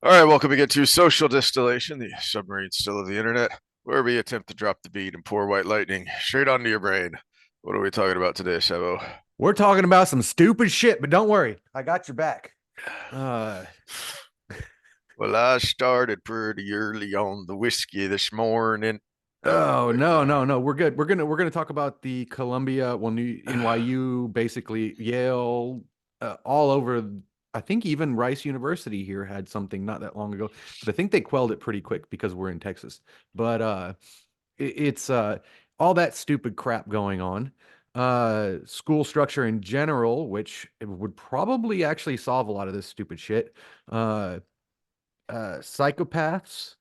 All right, welcome again to Social Distillation, the submarine still of the internet, where we attempt to drop the beat and pour white lightning straight onto your brain. What are we talking about today, Sebo? We're talking about some stupid shit, but don't worry, I got your back. Uh, Well, I started pretty early on the whiskey this morning. oh no, no, no, we're good. We're gonna talk about the Columbia, well, NYU, basically Yale, all over. I think even Rice University here had something not that long ago, but I think they quelled it pretty quick because we're in Texas. But it's all that stupid crap going on. School structure in general, which would probably actually solve a lot of this stupid shit. Uh, Psychopaths.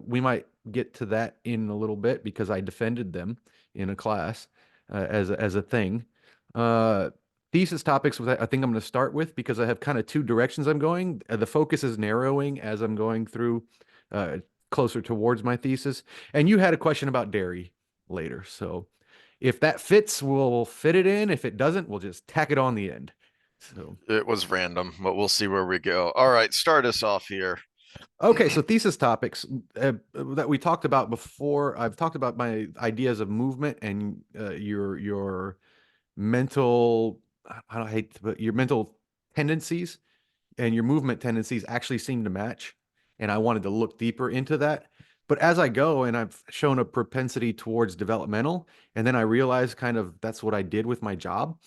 We might get to that in a little bit because I defended them in a class as a thing. Uh, Thesis topics, I think I'm going to start with because I have kind of two directions I'm going. The focus is narrowing as I'm going through uh, closer towards my thesis. And you had a question about dairy later. So if that fits, we'll fit it in. If it doesn't, we'll just tack it on the end. So. It was random, but we'll see where we go. All right, start us off here. Okay, so thesis topics that we talked about before. I've talked about my ideas of movement and your mental. I don't hate, but your mental tendencies and your movement tendencies actually seem to match. And I wanted to look deeper into that. But as I go, and I've shown a propensity towards developmental, and then I realized kind of that's what I did with my job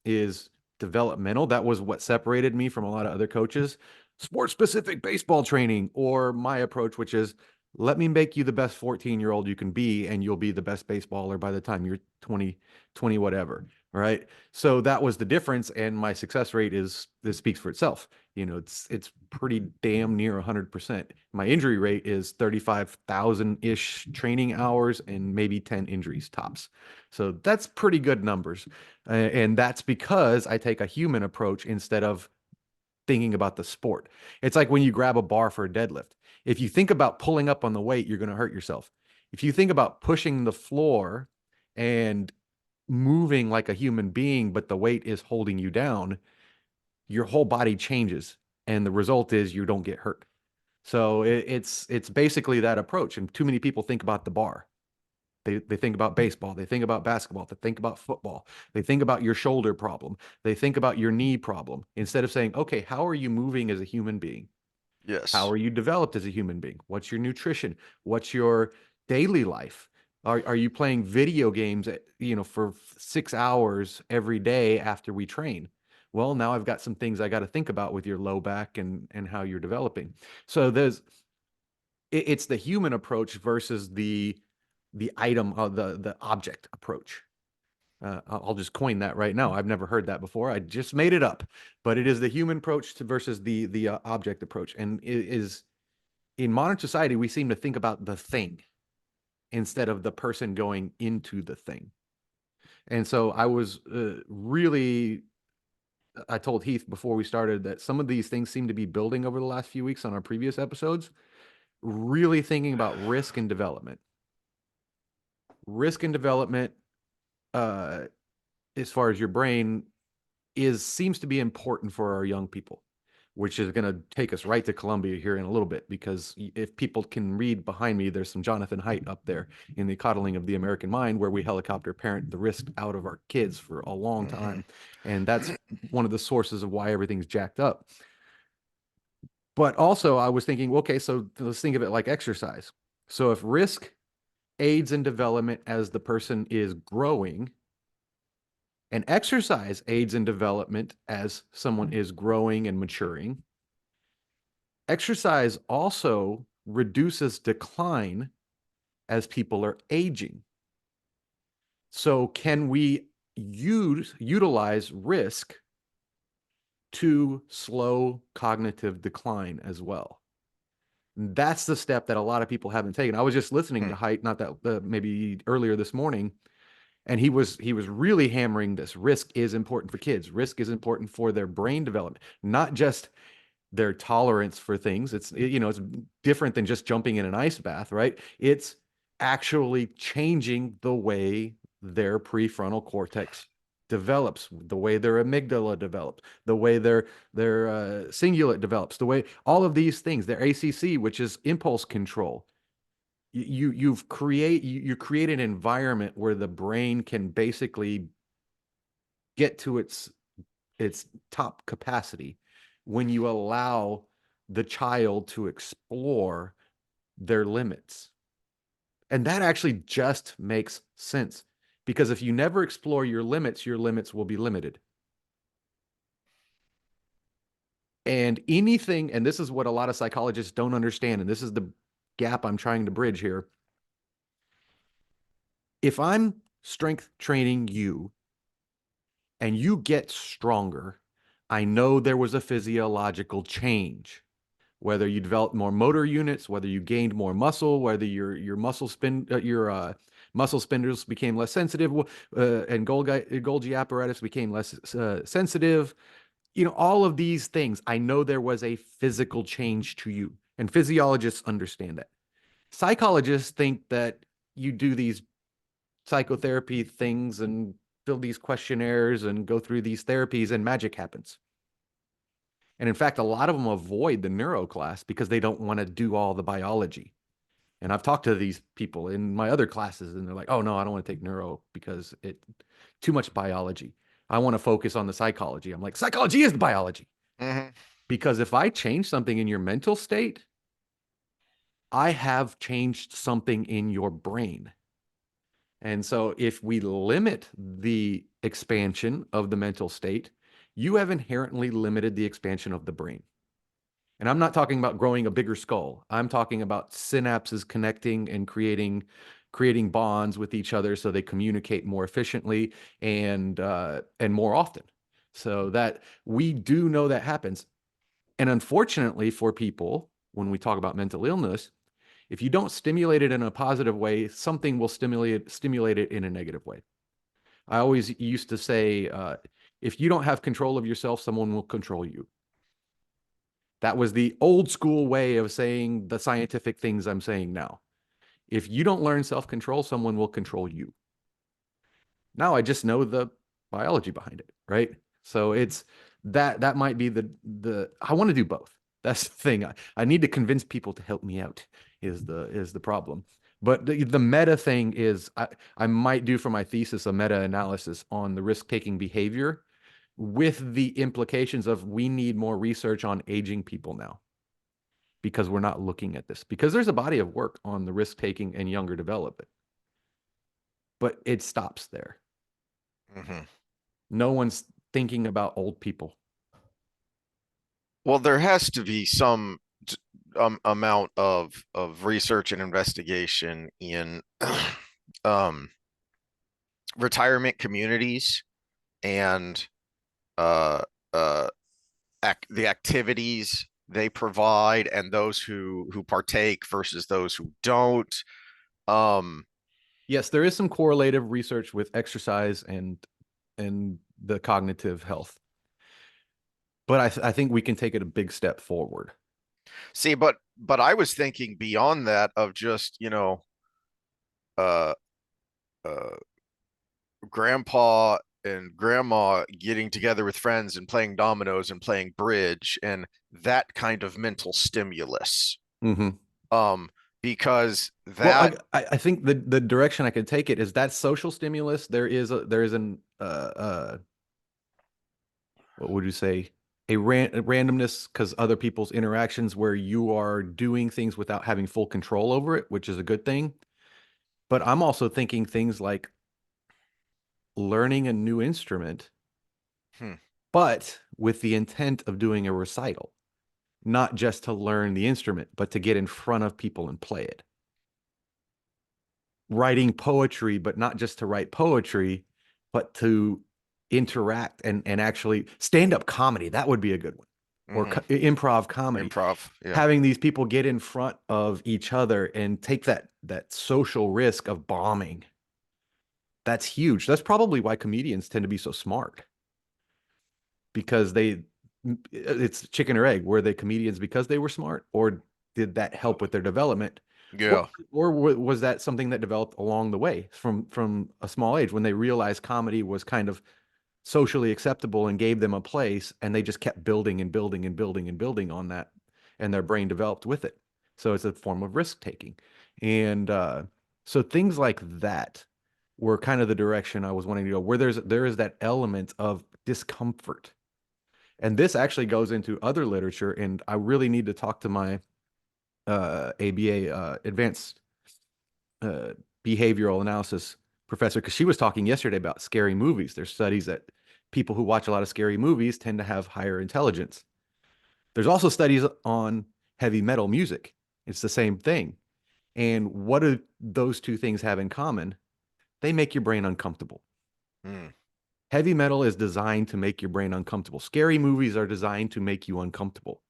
is developmental. That was what separated me from a lot of other coaches. Sport specific baseball training, or my approach, which is let me make you the best 14-year-old you can be, and you'll be the best baseballer by the time you're 20, whatever. Right. So that was the difference. And my success rate is this speaks for itself. It's pretty damn near 100%. My injury rate is 35,000-ish training hours and maybe 10 injuries tops. So that's pretty good numbers. And that's because I take a human approach instead of thinking about the sport. It's like when you grab a bar for a deadlift. If you think about pulling up on the weight, you're going to hurt yourself. If you think about pushing the floor and moving like a human being, but the weight is holding you down, your whole body changes. And the result is you don't get hurt. So it's basically that approach. And too many people think about the bar. They think about baseball, they think about basketball, they think about football, they think about your shoulder problem, they think about your knee problem, instead of saying, okay, how are you moving as a human being? How Yes. are you developed as a human being? What's your nutrition? What's your daily life? Are you playing video games, for 6 hours every day after we train? Well, now I've got some things I got to think about with your low back and how you're developing. So it's the human approach versus the item the object approach. I'll just coin that right now. I've never heard that before. I just made it up, but it is the human approach to versus the object approach. And it is in modern society we seem to think about the thing instead of the person going into the thing. And so I was really I told Heath before we started that some of these things seem to be building over the last few weeks on our previous episodes. Really thinking about risk and development uh, as far as your brain is seems to be important for our young people, which is going to take us right to Columbia here in a little bit. Because if people can read behind me, there's some Jonathan Haidt up there in the coddling of the American mind, where we helicopter parent the risk out of our kids for a long Mm-hmm. time, and that's one of the sources of why everything's jacked up. But also, I was thinking, okay, so let's think of it like exercise. So if risk aids in development as the person is growing, and exercise aids in development as someone is growing and maturing. Exercise also reduces decline as people are aging. So, can we utilize risk to slow cognitive decline as well? That's the step that a lot of people haven't taken. I was just listening to Haidt, not that maybe earlier this morning, and he was really hammering this. Risk is important for kids. Risk is important for their brain development, not just their tolerance for things. It's different than just jumping in an ice bath, right? It's actually changing the way their prefrontal cortex develops, the way their amygdala develops, the way their cingulate develops, the way all of these things, their ACC, which is impulse control. You create an environment where the brain can basically get to its top capacity when you allow the child to explore their limits. And that actually just makes sense, because if you never explore your limits will be limited. And anything, and this is what a lot of psychologists don't understand, and this is the gap I'm trying to bridge here. If I'm strength training you and you get stronger, I know there was a physiological change. Whether you developed more motor units, whether you gained more muscle, whether your muscle spindles became less sensitive, and Golgi apparatus became less sensitive. All of these things, I know there was a physical change to you, and physiologists understand that. Psychologists think that you do these psychotherapy things and fill these questionnaires and go through these therapies and magic happens. And in fact, a lot of them avoid the neuro class because they don't want to do all the biology. And I've talked to these people in my other classes, and they're like, "Oh no, I don't want to take neuro because it too much biology. I want to focus on the psychology." I'm like, "Psychology is the biology." Hmm. Because if I change something in your mental state, I have changed something in your brain. And so if we limit the expansion of the mental state, you have inherently limited the expansion of the brain. And I'm not talking about growing a bigger skull. I'm talking about synapses connecting and creating bonds with each other so they communicate more efficiently and more often. So that we do know that happens. And unfortunately for people, when we talk about mental illness, if you don't stimulate it in a positive way, something will stimulate it in a negative way. I always used to say, if you don't have control of yourself, someone will control you. That was the old school way of saying the scientific things I'm saying now. If you don't learn self control, someone will control you. Now I just know the biology behind it, right? So it's that might be the I want to do both. That's the thing. I need to convince people to help me out is the problem. But the meta thing is I might do for my thesis a meta analysis on the risk taking behavior with the implications of we need more research on aging people now because we're not looking at this because there's a body of work on the risk taking and younger development, but it stops there. Hmm. No one's thinking about old people. Well, there has to be some amount of research and investigation in um, retirement communities and uh, uh, the activities they provide and those who partake versus those who don't. Um, Yes, there is some correlative research with exercise and the cognitive health, but I think we can take it a big step forward. See, but I was thinking beyond that of just, uh, uh, grandpa and grandma getting together with friends and playing dominoes and playing bridge and that kind of mental stimulus. Mm-hmm. Um, because Well, that, I think the direction I could take it is that social stimulus. There is an what would you say, a randomness because other people's interactions where you are doing things without having full control over it, which is a good thing. But I'm also thinking things like learning a new instrument, hmm, but with the intent of doing a recital, not just to learn the instrument, but to get in front of people and play it. Writing poetry, but not just to write poetry, but to interact and actually stand-up comedy. That would be a good one. Or mhm, improv comedy. improv, yeah, Having these people get in front of each other and take that social risk of bombing. That's huge. That's probably why comedians tend to be so smart because it's chicken or egg. Were they comedians because they were smart, or did that help with their development? Or, yeah. or was that something that developed along the way from a small age when they realized comedy was kind of socially acceptable and gave them a place, and they just kept building and building and building and building on that, and their brain developed with it. So it's a form of risk taking. And so things like that were kind of the direction I was wanting to go, where there is that element of discomfort. And this actually goes into other literature, and I really need to talk to my ABA advanced uh, behavioral analysis professor, because she was talking yesterday about scary movies. There's studies that people who watch a lot of scary movies tend to have higher intelligence. There's also studies on heavy metal music. It's the same thing. And what do those two things have in common? They make your brain uncomfortable. Mm. Heavy metal is designed to make your brain uncomfortable. Scary movies are designed to make you uncomfortable.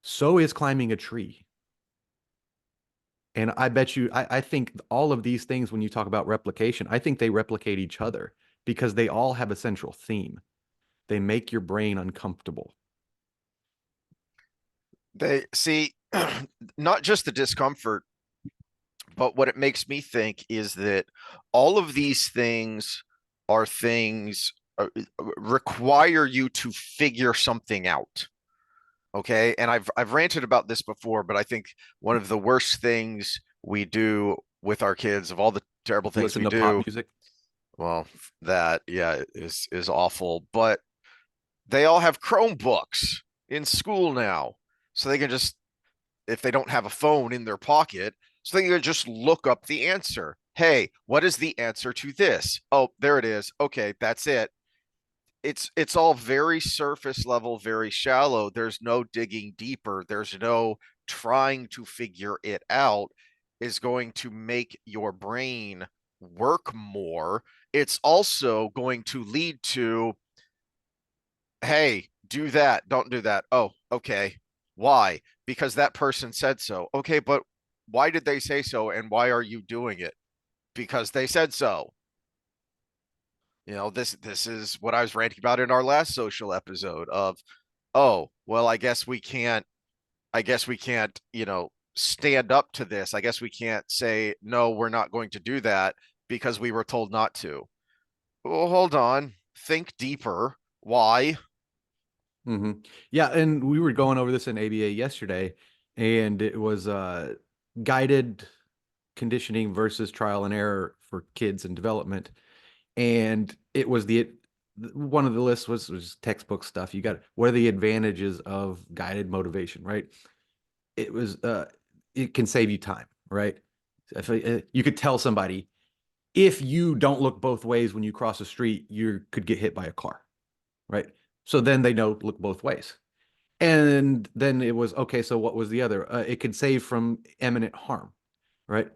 So is climbing a tree. And I bet you, I think all of these things, when you talk about replication, I think they replicate each other because they all have a central theme. They make your brain uncomfortable. They see not just the discomfort, but what it makes me think is that all of these things are things require you to figure something out. Okay. And I've ranted about this before, but I think one of the worst things we do with our kids, of all the terrible things Listen we to pop do, music. well, that yeah is awful. But they all have Chromebooks in school now. So they can just, if they don't have a phone in their pocket, so they can just look up the answer. Hey, what is the answer to this? Oh, there it is. Okay, that's it. It's all very surface level, very shallow. There's no digging deeper. There's no trying to figure it out is going to make your brain work more. It's also going to lead to, hey, do that, don't do that. Oh, okay. Why? Because that person said so. Okay, but why did they say so and why are you doing it? Because they said so. This is what I was ranting about in our last social episode of, oh, well, I guess we can't, stand up to this. I guess we can't say no, we're not going to do that because we were told not to. Well, hold on. Think deeper. Why? Hmm. Yeah, and we were going over this in ABA yesterday, and it was guided conditioning versus trial and error for kids in development. And it was the one of the lists was textbook stuff. You got what are the advantages of guided motivation, right? It was it can save you time, right? If you could tell somebody if you don't look both ways when you cross the street, you could get hit by a car, right? So then they know look both ways. And then it was okay. So what was the other? It could save from imminent harm, right?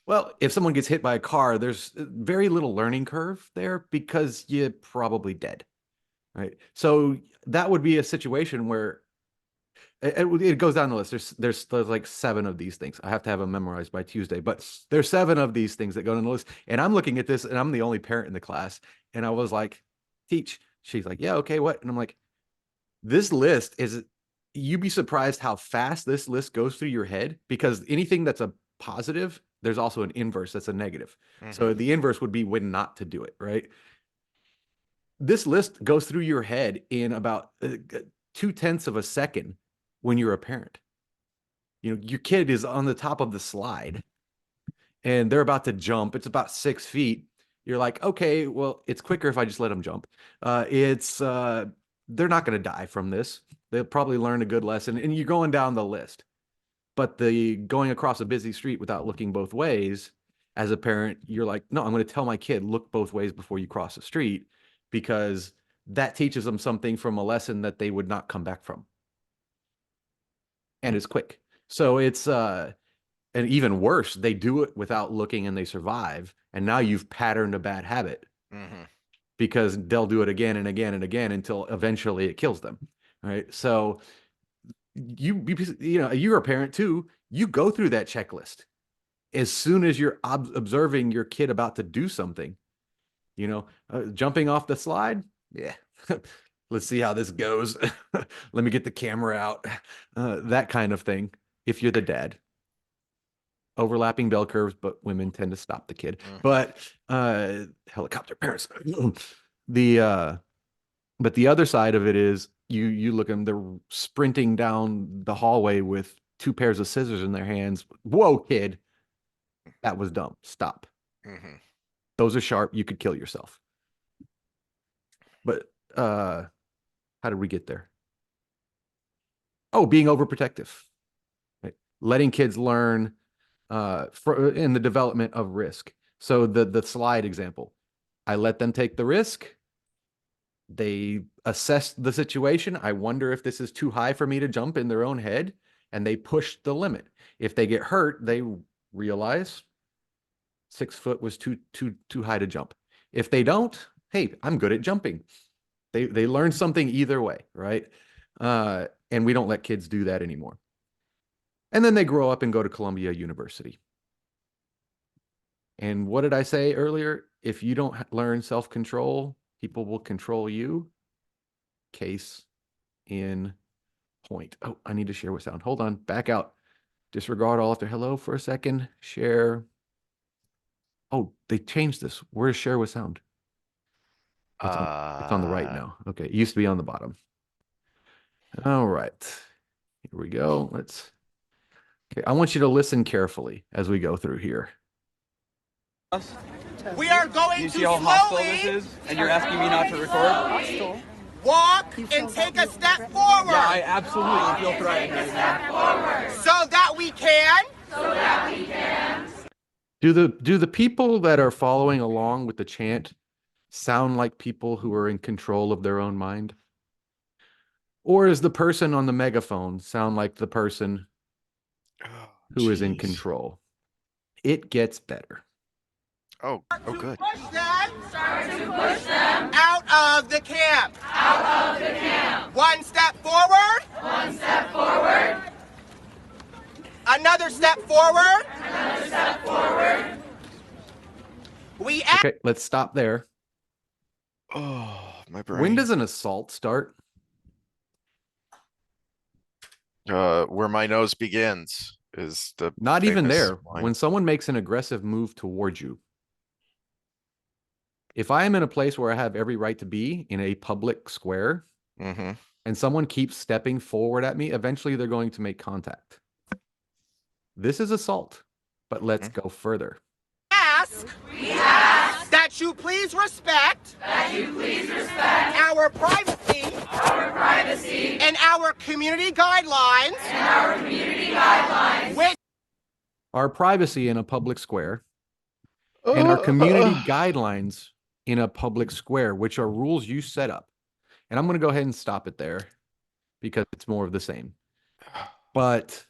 Well, if someone gets hit by a car, there's very little learning curve there because you're probably dead, right? So that would be a situation where it goes down the list. There's like seven of these things. I have to have them memorized by Tuesday, but there's seven of these things that go on the list. And I'm looking at this, and I'm the only parent in the class, and I was like, "Teach." She's like, "Yeah, okay, what?" And I'm like, "This list is." You'd be surprised how fast this list goes through your head because anything that's a positive, there's also an inverse that's a negative. Mm-hmm. So the inverse would be when not to do it, right? This list goes through your head in about 2/10 of a second when you're a parent. Your kid is on the top of the slide and they're about to jump. It's about 6 feet. You're like, okay, well, it's quicker if I just let them jump. It's they're not going to die from this. They'll probably learn a good lesson, and you're going down the list. But the going across a busy street without looking both ways, as a parent, you're like, no, I'm going to tell my kid look both ways before you cross the street because that teaches them something from a lesson that they would not come back from, and it's quick. So it's and even worse, they do it without looking and they survive. And now you've patterned a bad habit Mm-hmm. because they'll do it again and again and again until eventually it kills them. Right. So you're a parent too. You go through that checklist as soon as you're observing your kid about to do something, jumping off the slide. Yeah. Let's see how this goes. Let me get the camera out. That kind of thing. If you're the dad, overlapping bell curves, but women tend to stop the kid. Mm-hmm. But helicopter parents. The but the other side of it is you look at them, they're sprinting down the hallway with two pairs of scissors in their hands. Whoa, kid, that was dumb. Stop. Mm-hmm. Those are sharp. You could kill yourself. But how did we get there? Oh, being overprotective. Right? Letting kids learn in the development of risk. So the slide example, I let them take the risk. They assess the situation. I wonder if this is too high for me to jump in their own head, and they push the limit. If they get hurt, they realize 6 foot was too high to jump. If they don't, hey, I'm good at jumping. They learn something either way, right? And we don't let kids do that anymore. And then they grow up and go to Columbia University. And what did I say earlier? If you don't learn self-control, people will control you. Case in point. Oh, I need to share with sound. Hold on, back out. Disregard all after hello for a second. Share. Oh, they changed this. Where's share with sound? It's on the right now. Okay, it used to be on the bottom. All right. Here we go. Okay, I want you to listen carefully as we go through here. We are going You to see how hostile this slowly is? And you're asking me not to record? walk and take a step forward Yeah, I absolutely feel threatened right now. so that we can Do the people that are following along with the chant sound like people who are in control of their own mind? Or is the person on the megaphone sound like the person who is in control? It gets better. Oh, good. start to push them out of the camp. One step forward. Another step forward. We ask Okay, let's stop there. Oh, my brain. When does an assault start? Where my nose begins is the Not even famous there. line. When someone makes an aggressive move towards you. If I am in a place where I have every right to be in a public square, Mm-hmm. and someone keeps stepping forward at me, eventually they're going to make contact. This is assault, but let's go further. ask that you please respect our privacy and our community guidelines which Our privacy in a public square and our community guidelines in a public square, which are rules you set up. And I'm going to go ahead and stop it there because it's more of the same. But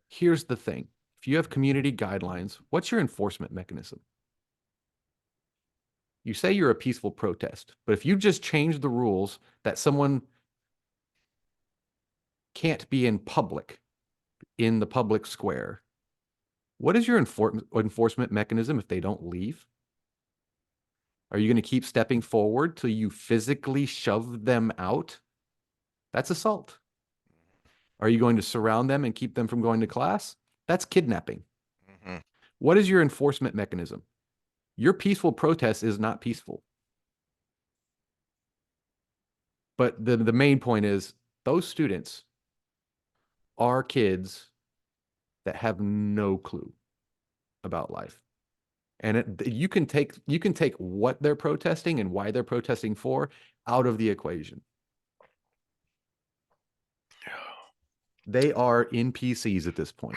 here's the thing. If you have community guidelines, what's your enforcement mechanism? You say you're a peaceful protest, but if you just change the rules that someone can't be in public, in the public square, what is your enforcement mechanism if they don't leave? Are you going to keep stepping forward till you physically shove them out? That's assault. Are you going to surround them and keep them from going to class? That's kidnapping. Mm-hmm. What is your enforcement mechanism? Your peaceful protest is not peaceful. But the main point is those students are kids that have no clue about life. And you can take what they're protesting and why they're protesting for out of the equation. They are NPCs at this point.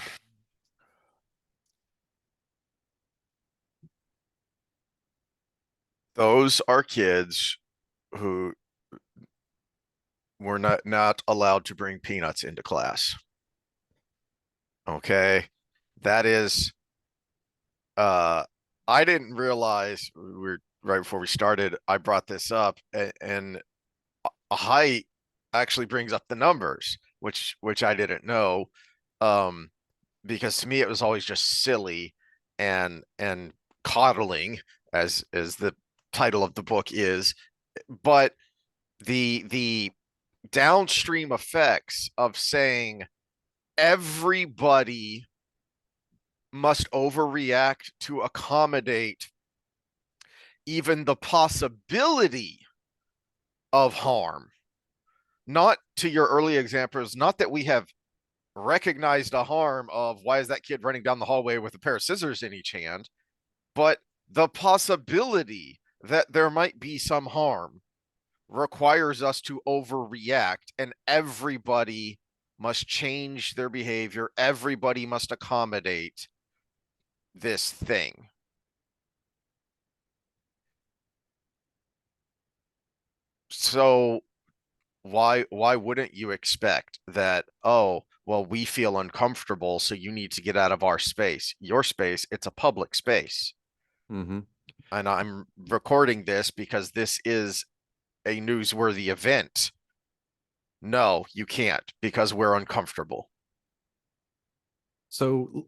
Those are kids who were not allowed to bring peanuts into class. Okay. That is I didn't realize we're right before we started, I brought this up and a height actually brings up the numbers, which I didn't know. Because to me it was always just silly and coddling as the title of the book is, but the downstream effects of saying everybody must overreact to accommodate even the possibility of harm. Not to your early examples, not that we have recognized a harm of why is that kid running down the hallway with a pair of scissors in each hand, but the possibility that there might be some harm requires us to overreact, and everybody must change their behavior. Everybody must accommodate this thing. So why wouldn't you expect that, oh, well, we feel uncomfortable, so you need to get out of our space. Your space, it's a public space. Mm-hmm. And I'm recording this because this is a newsworthy event. No, you can't because we're uncomfortable. So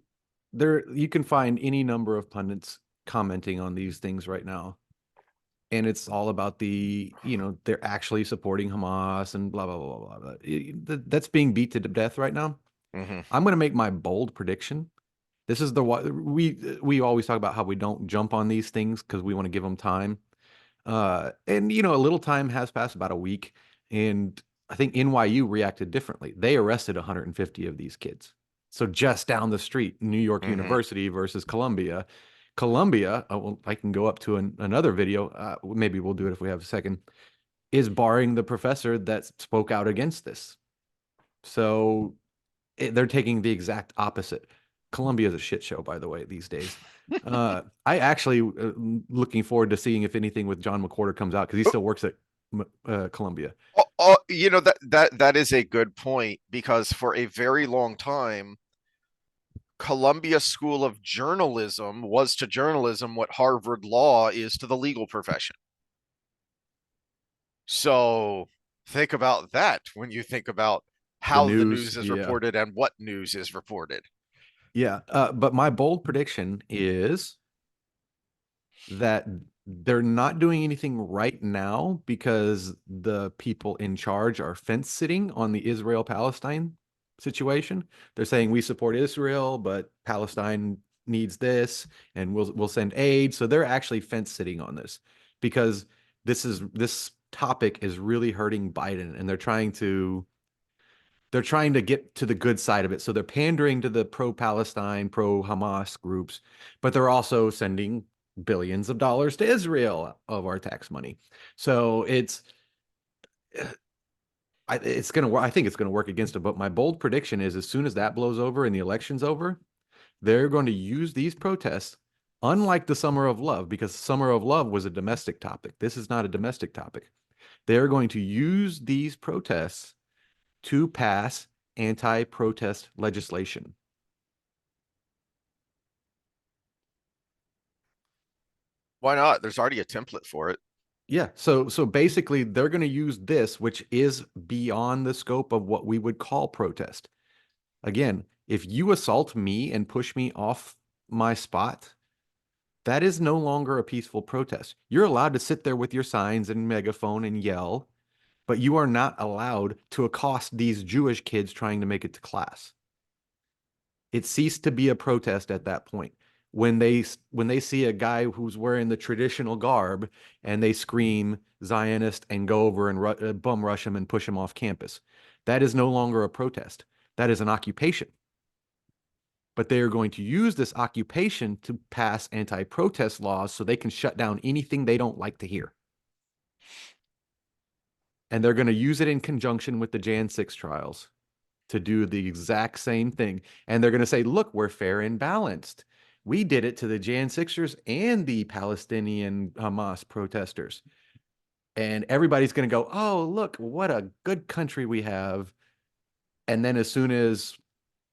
there you can find any number of pundits commenting on these things right now. And it's all about the, they're actually supporting Hamas and blah, blah, blah, blah, blah. That's being beat to death right now. Mm-hmm. I'm going to make my bold prediction. This is the we always talk about how we don't jump on these things because we want to give them time. And a little time has passed, about a week, and I think NYU reacted differently. They arrested 150 of these kids. So just down the street, New York Mm-hmm. University versus Columbia. Columbia, well, I can go up to another video. Maybe we'll do it if we have a second. Is barring the professor that spoke out against this. So they're taking the exact opposite. Columbia is a shit show, by the way, these days. I actually looking forward to seeing if anything with John McWhorter comes out because he still works at Columbia. That is a good point, because for a very long time, Columbia School of Journalism was to journalism what Harvard Law is to the legal profession. So think about that when you think about The how the news, news is yeah, reported and what news is reported. yeah. But my bold prediction is that they're not doing anything right now because the people in charge are fence sitting on the Israel-Palestine situation. They're saying we support Israel, but Palestine needs this, and we'll send aid. So they're actually fence sitting on this because this topic is really hurting Biden, and they're trying to get to the good side of it. So they're pandering to the pro-Palestine, pro-Hamas groups, but they're also sending billions of dollars to Israel of our tax money. So it's gonna I think it's gonna work against them. But my bold prediction is, as soon as that blows over and the election's over, they're going to use these protests, unlike the Summer of Love, because Summer of Love was a domestic topic. This is not a domestic topic. They're going to use these protests to pass anti-protest legislation. Why not? There's already a template for it. Yeah, so basically they're going to use this, which is beyond the scope of what we would call protest. Again, if you assault me and push me off my spot, that is no longer a peaceful protest. You're allowed to sit there with your signs and megaphone and yell, but you are not allowed to accost these Jewish kids trying to make it to class. It ceased to be a protest at that point. When they see a guy who's wearing the traditional garb and they scream Zionist and go over and bum rush him and push him off campus, that is no longer a protest. That is an occupation. But they are going to use this occupation to pass anti-protest laws so they can shut down anything they don't like to hear. And they're going to use it in conjunction with the Jan 6 trials to do the exact same thing. And they're going to say, look, we're fair and balanced. We did it to the Jan Sixers and the Palestinian Hamas protesters. And everybody's going to go, oh, look, what a good country we have. And then as soon as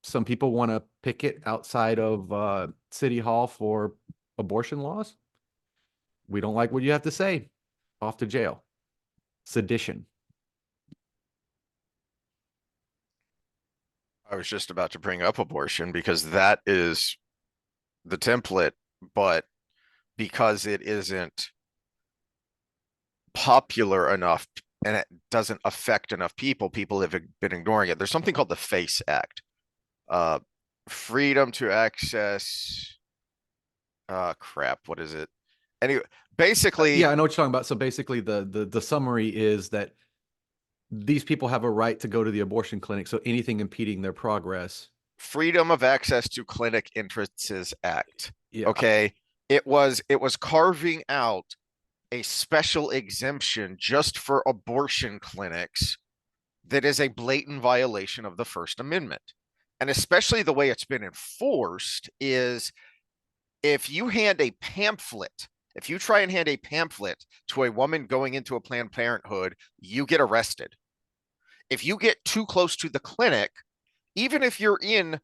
some people want to picket outside of City Hall for abortion laws, we don't like what you have to say. Off to jail. Sedition. I was just about to bring up abortion because that is the template, but because it isn't popular enough and it doesn't affect enough people, people have been ignoring it. There's something called the FACE Act, uh, freedom to access. Crap, what is it? Anyway, basically, Yeah, I know what you're talking about. So basically, the summary is that these people have a right to go to the abortion clinic. So anything impeding their progress. Freedom of Access to Clinic Entrances Act. Yeah. Okay. It was carving out a special exemption just for abortion clinics that is a blatant violation of the First Amendment. And especially the way it's been enforced is if you hand a pamphlet, if you try and hand a pamphlet to a woman going into a Planned Parenthood, you get arrested. If you get too close to the clinic, even if you're in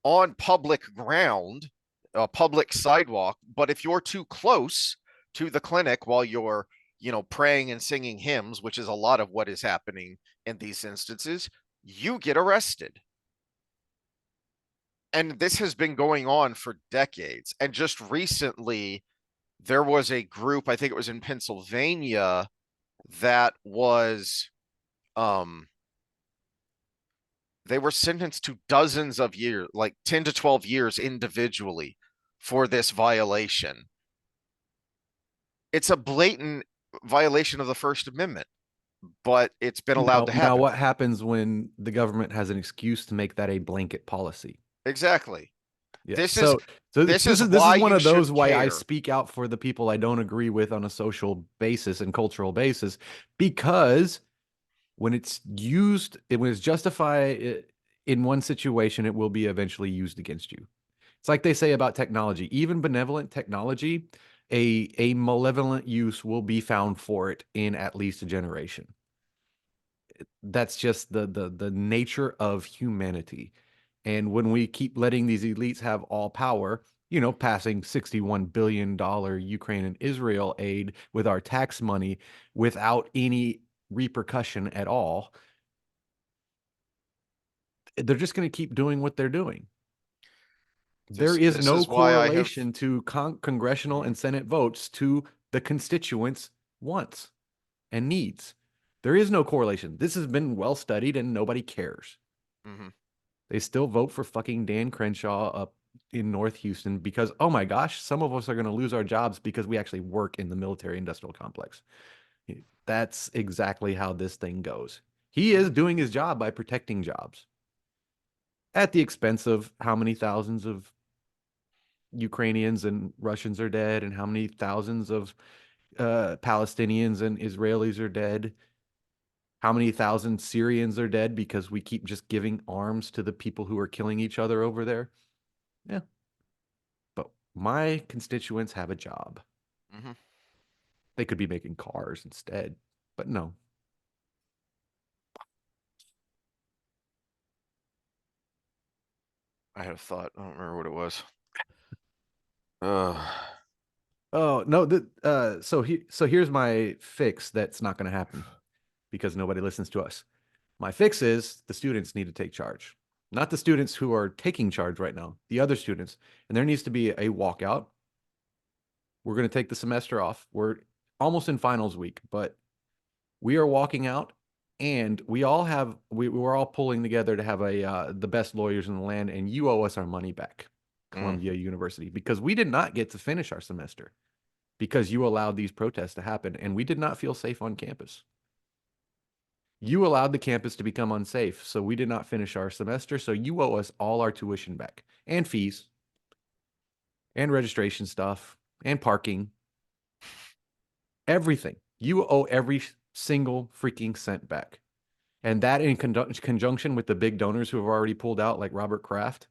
on public ground, a public sidewalk, but if you're too close to the clinic while you're, praying and singing hymns, which is a lot of what is happening in these instances, you get arrested. And this has been going on for decades. And just recently, there was a group, I think it was in Pennsylvania, that was they were sentenced to dozens of years, like 10 to 12 years individually for this violation. It's a blatant violation of the First Amendment, but it's been allowed to Now happen. what happens when the government has an excuse to make that a blanket policy? Exactly. Yeah. This is So this this is is why one you of should those why I care. speak out for the people I don't agree with on a social basis and cultural basis, because when it's used, when it's justified in one situation, it will be eventually used against you. It's like they say about technology, even benevolent technology, a malevolent use will be found for it in at least a generation. That's just the nature of humanity. And when we keep letting these elites have all power, passing $61 billion Ukraine and Israel aid with our tax money without any repercussion at all, they're just going to keep doing what they're doing. There is This no is why I have correlation to congressional and Senate votes to the constituents' wants and needs. There is no correlation. This has been well studied and nobody cares. mm-hmm. They still vote for fucking Dan Crenshaw up in North Houston because, oh my gosh, some of us are going to lose our jobs because we actually work in the military industrial complex. That's exactly how this thing goes. He is doing his job by protecting jobs at the expense of how many thousands of Ukrainians and Russians are dead and how many thousands of Palestinians and Israelis are dead. How many thousand Syrians are dead because we keep just giving arms to the people who are killing each other over there? Yeah. But my constituents have a job. Mm-hmm. They could be making cars instead, but no. I had a thought. I don't remember what it was. Uh, Oh, no, so here's my fix that's not going to happen because nobody listens to us. My fix is the students need to take charge. Not the students who are taking charge right now, the other students. And there needs to be a walkout. We're going to take the semester off. We're almost in finals week, but we are walking out and we're all pulling together to have the best lawyers in the land, and you owe us our money back, Columbia University, because we did not get to finish our semester because you allowed these protests to happen and we did not feel safe on campus. You allowed the campus to become unsafe, so we did not finish our semester, so you owe us all our tuition back and fees and registration stuff and parking, everything. You owe every single freaking cent back. And that in conjunction with the big donors who have already pulled out, like Robert Kraft,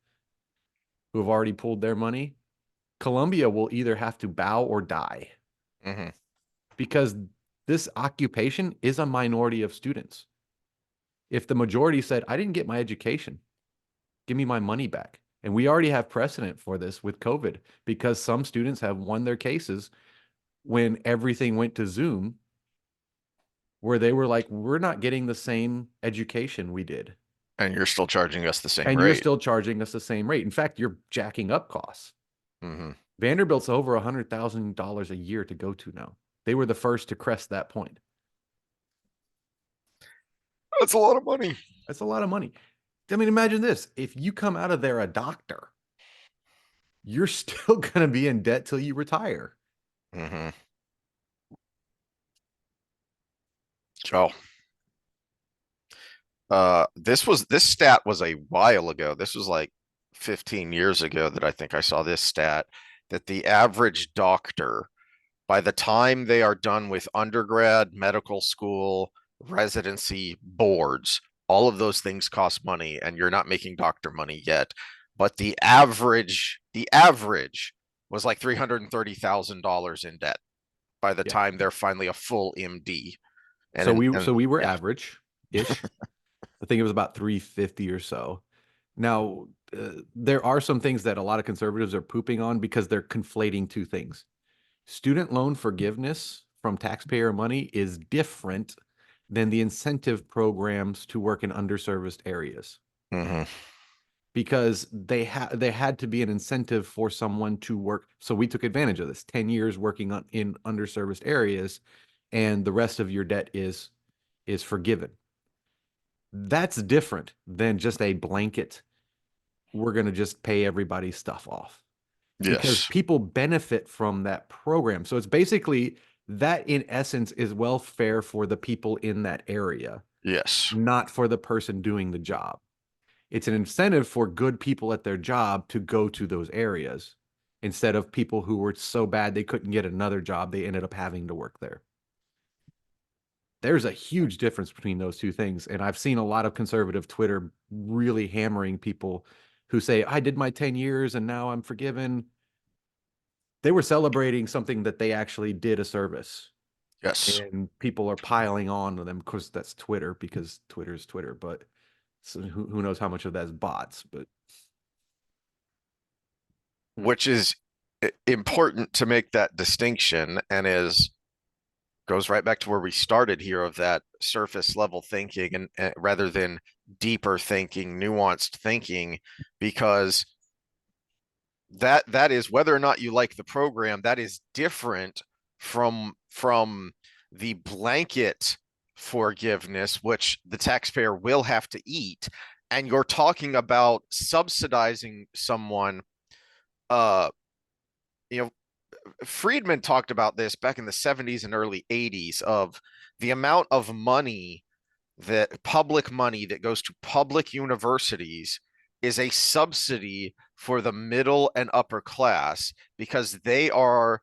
who have already pulled their money, Columbia will either have to bow or die. mm-hmm. Because this occupation is a minority of students. If the majority said, I didn't get my education, give me my money back. And we already have precedent for this with COVID because some students have won their cases when everything went to Zoom, where they were like, we're not getting the same education we did. And you're still charging us the same and rate. you're still charging us the same rate. In fact, you're jacking up costs. Mm-hmm. Vanderbilt's over $100,000 a year to go to now. They were the first to crest that point. That's a lot of money. That's a lot of money. I mean, imagine this. If you come out of there a doctor, you're still going to be in debt till you retire. Mm-hmm. Oh, this stat was a while ago. This was like 15 years ago that I think I saw this stat that the average doctor, by the time they are done with undergrad, medical school, residency, boards, all of those things cost money, and you're not making doctor money yet. But the average was like $330,000 in debt by the Yeah. time they're finally a full MD. So we were Yeah. average-ish. I think it was about 350 or so. Now, there are some things that a lot of conservatives are pooping on because they're conflating two things. Student loan forgiveness from taxpayer money is different than the incentive programs to work in underserviced areas Mm-hmm. because they had to be an incentive for someone to work. So we took advantage of this 10 years working in underserviced areas, and the rest of your debt is forgiven. That's different than just a blanket, we're going to just pay everybody's stuff off because Yes. people benefit from that program. So it's basically that in essence is welfare for the people in that area, Yes. not for the person doing the job. It's an incentive for good people at their job to go to those areas instead of people who were so bad they couldn't get another job, they ended up having to work there. There's a huge difference between those two things. And I've seen a lot of conservative Twitter really hammering people who say, I did my 10 years and now I'm forgiven. They were celebrating something that they actually did a service. Yes. And people are piling on to them. Of course, that's Twitter because Twitter is Twitter, but so who knows how much of that's bots. But Which is important to make that distinction, and is goes right back to where we started here of that surface level thinking, and rather than deeper thinking, nuanced thinking, because that is whether or not you like the program, that is different from the blanket forgiveness, which the taxpayer will have to eat. And you're talking about subsidizing someone. uh you know, Friedman talked about this back in the 70s and early 80s of the amount of money, that public money that goes to public universities, is a subsidy for the middle and upper class, because they are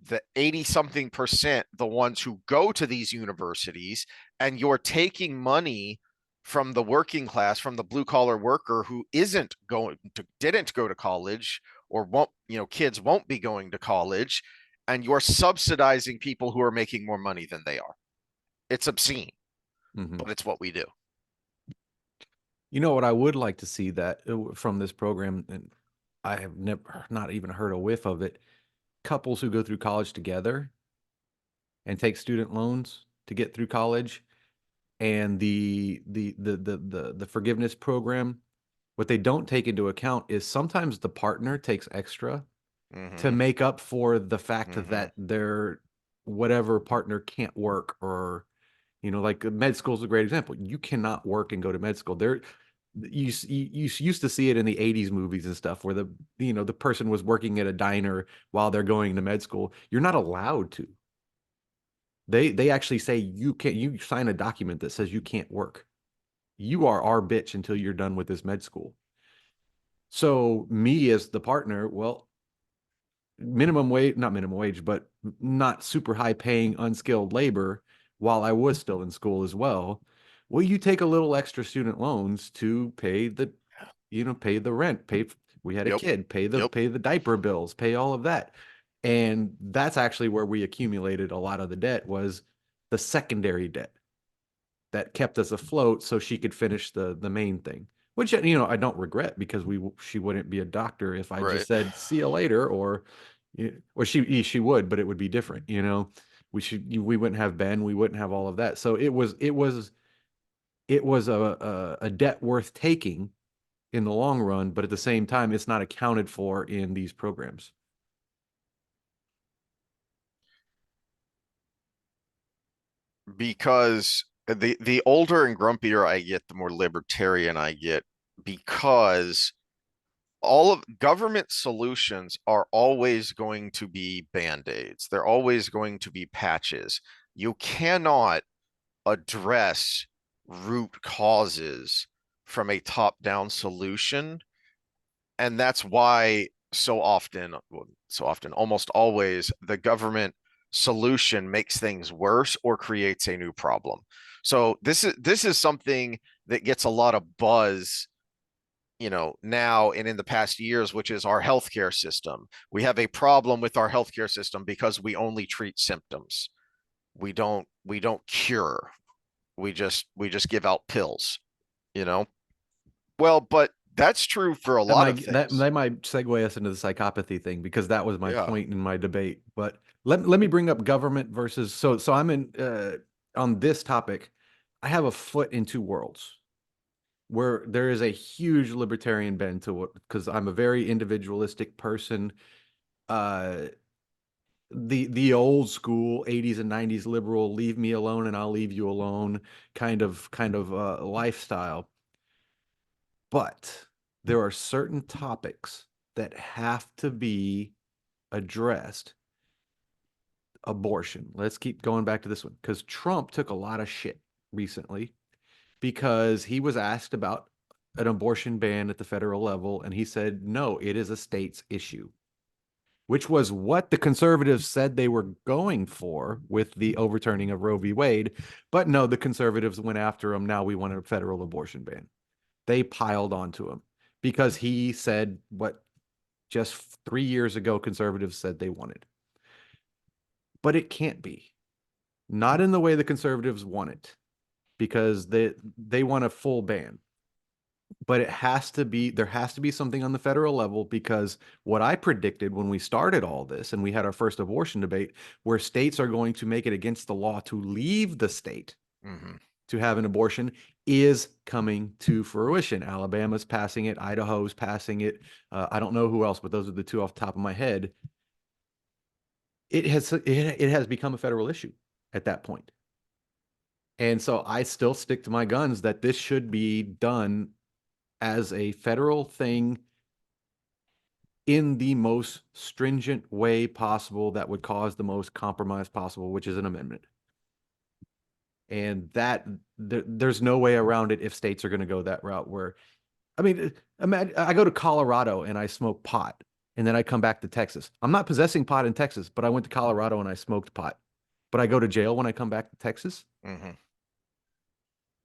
the 80 something percent the ones who go to these universities, and you're taking money from the working class, from the blue collar worker who didn't go to college, or won't, kids won't be going to college, and you're subsidizing people who are making more money than they are. It's obscene, mhm. but it's what we do. You know what I would like to see that from this program, and I have never not even heard a whiff of it. Couples who go through college together and take student loans to get through college, and the forgiveness program, what they don't take into account is sometimes the partner takes extra to Mm-hmm. make up for the fact Mm-hmm. that their whatever partner can't work, or like med school is a great example. You cannot work and go to med school. You used to see it in the 80s movies and stuff where the person was working at a diner while they're going to med school. You're not allowed to. They actually say you sign a document that says you can't work. You are our bitch until you're done with this med school. So me as the partner, well, minimum wage, not minimum wage, but not super high paying unskilled labor while I was still in school as well. Well, you take a little extra student loans to pay pay the rent, we had a Yep. kid, Yep. pay the diaper bills, pay all of that. And that's actually where we accumulated a lot of the debt, was the secondary debt that kept us afloat so she could finish the main thing, which I don't regret, because she wouldn't be a doctor if I just Right. said see you later, or she would, but it would be different. We wouldn't have Ben, we wouldn't have all of that. So it was a debt worth taking in the long run, but at the same time it's not accounted for in these programs. Because the older and grumpier I get, the more libertarian I get, because all of government solutions are always going to be band-aids. They're always going to be patches. You cannot address root causes from a top-down solution. And that's why almost always, the government solution makes things worse or creates a new problem. So this is something that gets a lot of buzz, now and in the past years, which is our healthcare system. We have a problem with our healthcare system because we only treat symptoms. We don't cure. We just give out pills, you know? Well, but that's true for a That lot of might that things. that might segue us into the psychopathy thing because that was my Yeah. point in my debate. But let me bring up government versus so I'm in on this topic. I have a foot in two worlds where there is a huge libertarian bend to what because I'm a very individualistic person. Uh, the old school 80s and 90s liberal leave me alone and I'll leave you alone kind of lifestyle. But there are certain topics that have to be addressed. Abortion. Let's keep going back to this one because Trump took a lot of shit recently because he was asked about an abortion ban at the federal level and he said, no, it is a state's issue, which was what the conservatives said they were going for with the overturning of Roe v. Wade. But no, the conservatives went after him. Now we want a federal abortion ban. They piled onto him because he said what just 3 years ago conservatives said they wanted. But it can't be. Not in the way the conservatives want it, because they want a full ban. But there has to be something on the federal level because what I predicted when we started all this and we had our first abortion debate, where states are going to make it against the law to leave the state Mm-hmm. to have an abortion is coming to fruition. Alabama's passing it, Idaho's passing it. I don't know who else, but those are the two off the top of my head. It has become a federal issue at that point. And so I still stick to my guns that this should be done as a federal thing in the most stringent way possible that would cause the most compromise possible, which is an amendment. And there's no way around it if states are going to go that route where, I mean, imagine I go to Colorado and I smoke pot and then I come back to Texas. I'm not possessing pot in Texas, but I went to Colorado and I smoked pot. But I go to jail when I come back to Texas. Mm-hmm.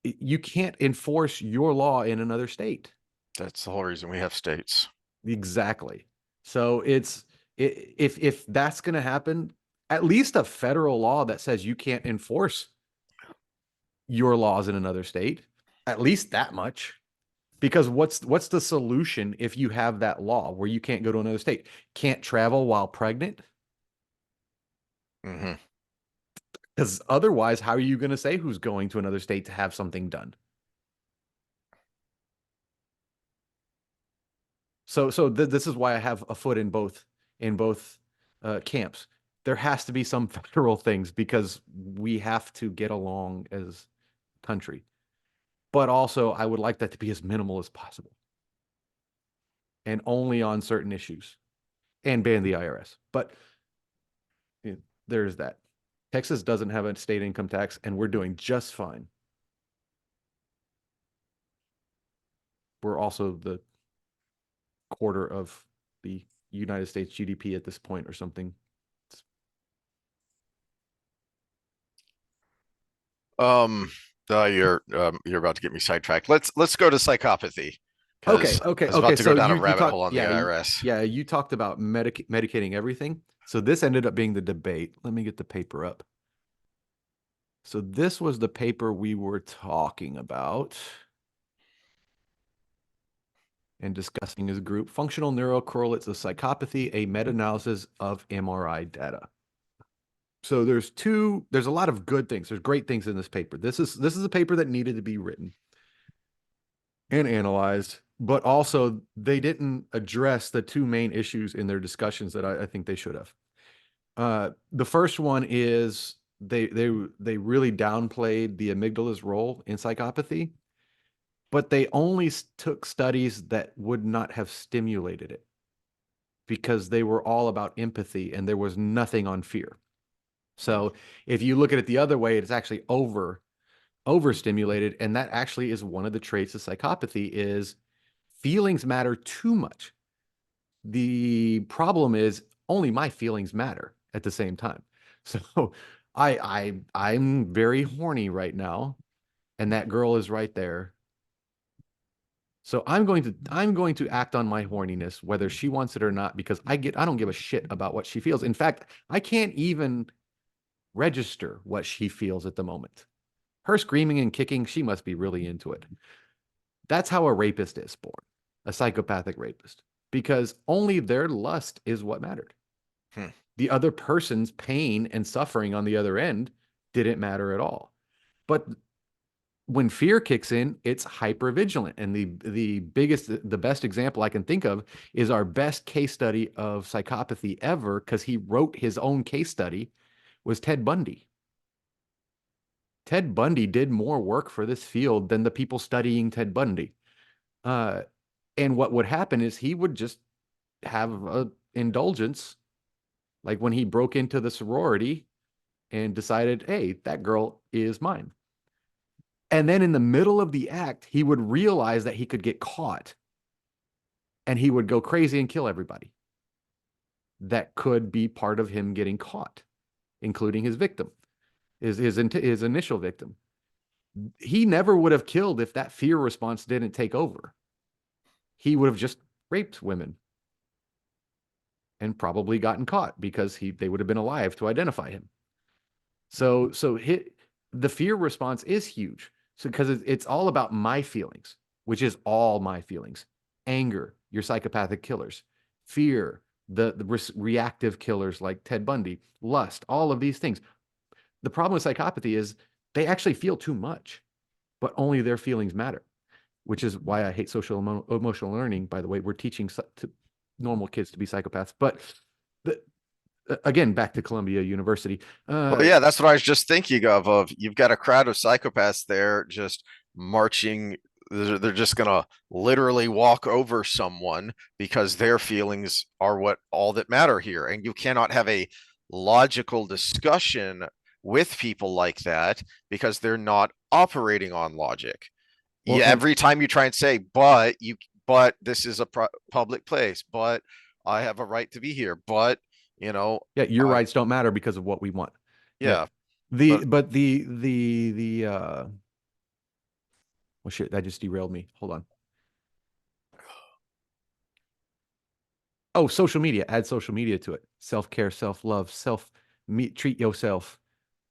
You can't enforce your law in another state. That's the whole reason we have states. Exactly. So if that's going to happen, at least a federal law that says you can't enforce your laws in another state, at least that much. Because what's the solution if you have that law where you can't go to another state, can't travel while pregnant? Mm-hmm. Because otherwise, how are you going to say who's going to another state to have something done? This is why I have a foot in both camps. There has to be some federal things because we have to get along as a country. But also, I would like that to be as minimal as possible and only on certain issues and ban the IRS. But there's that. Texas doesn't have a state income tax, and we're doing just fine. We're also the quarter of the United States GDP at this point or something. You're about to get me sidetracked. Let's go to psychopathy Okay, because okay, I was about to go So down a you rabbit talked, hole on the IRS. yeah, you talked about medicating everything. So this ended up being the debate. Let me get the paper up. So this was the paper we were talking about and discussing as a group. Functional neural correlates of psychopathy, a meta-analysis of MRI data. So there's a lot of good things. There's great things in this paper. This is a paper that needed to be written and analyzed, but also they didn't address the two main issues in their discussions that I think they should have. The first one is they really downplayed the amygdala's role in psychopathy, but they only took studies that would not have stimulated it because they were all about empathy and there was nothing on fear. So if you look at it the other way, it's actually overstimulated, and that actually is one of the traits of psychopathy is feelings matter too much. The problem is only my feelings matter at the same time. So I'm very horny right now, and that girl is right there. So I'm going to act on my horniness, whether she wants it or not, because I don't give a shit about what she feels. In fact, I can't even register what she feels at the moment. Her screaming and kicking, she must be really into it. That's how a rapist is born, a psychopathic rapist, because only their lust is what mattered. Hmm. The other person's pain and suffering on the other end didn't matter at all. But when fear kicks in, it's hyper vigilant. And the best example I can think of is our best case study of psychopathy ever, because he wrote his own case study, was Ted Bundy. Ted Bundy did more work for this field than the people studying Ted Bundy. And what would happen is he would just have a indulgence, like when he broke into the sorority and decided, hey, that girl is mine. And then in the middle of the act, he would realize that he could get caught and he would go crazy and kill everybody. That could be part of him getting caught, including his victim, his initial victim. He never would have killed if that fear response didn't take over. He would have just raped women and probably gotten caught because they would have been alive to identify him. So the fear response is huge. So because it's all about my feelings, which is all my feelings. Anger, your psychopathic killers. Fear, the reactive killers like Ted Bundy. Lust, all of these things. The problem with psychopathy is they actually feel too much, but only their feelings matter, which is why I hate social emotional learning. By the way, we're teaching normal kids to be psychopaths. But again, back to Columbia University. Well, yeah, that's what I was just thinking of you've got a crowd of psychopaths there just marching. They're just gonna literally walk over someone because their feelings are what all that matter here. And you cannot have a logical discussion with people like that because they're not operating on logic. Well, Yeah, and every time you try and say, but this is a public place, but I have a right to be here, but you know, yeah, your I rights don't matter because of what we want. Yeah. yeah, The but but the well shit, that just derailed me. Hold on. Oh, social media. Add social media to it. Self-care, self-love, treat yourself.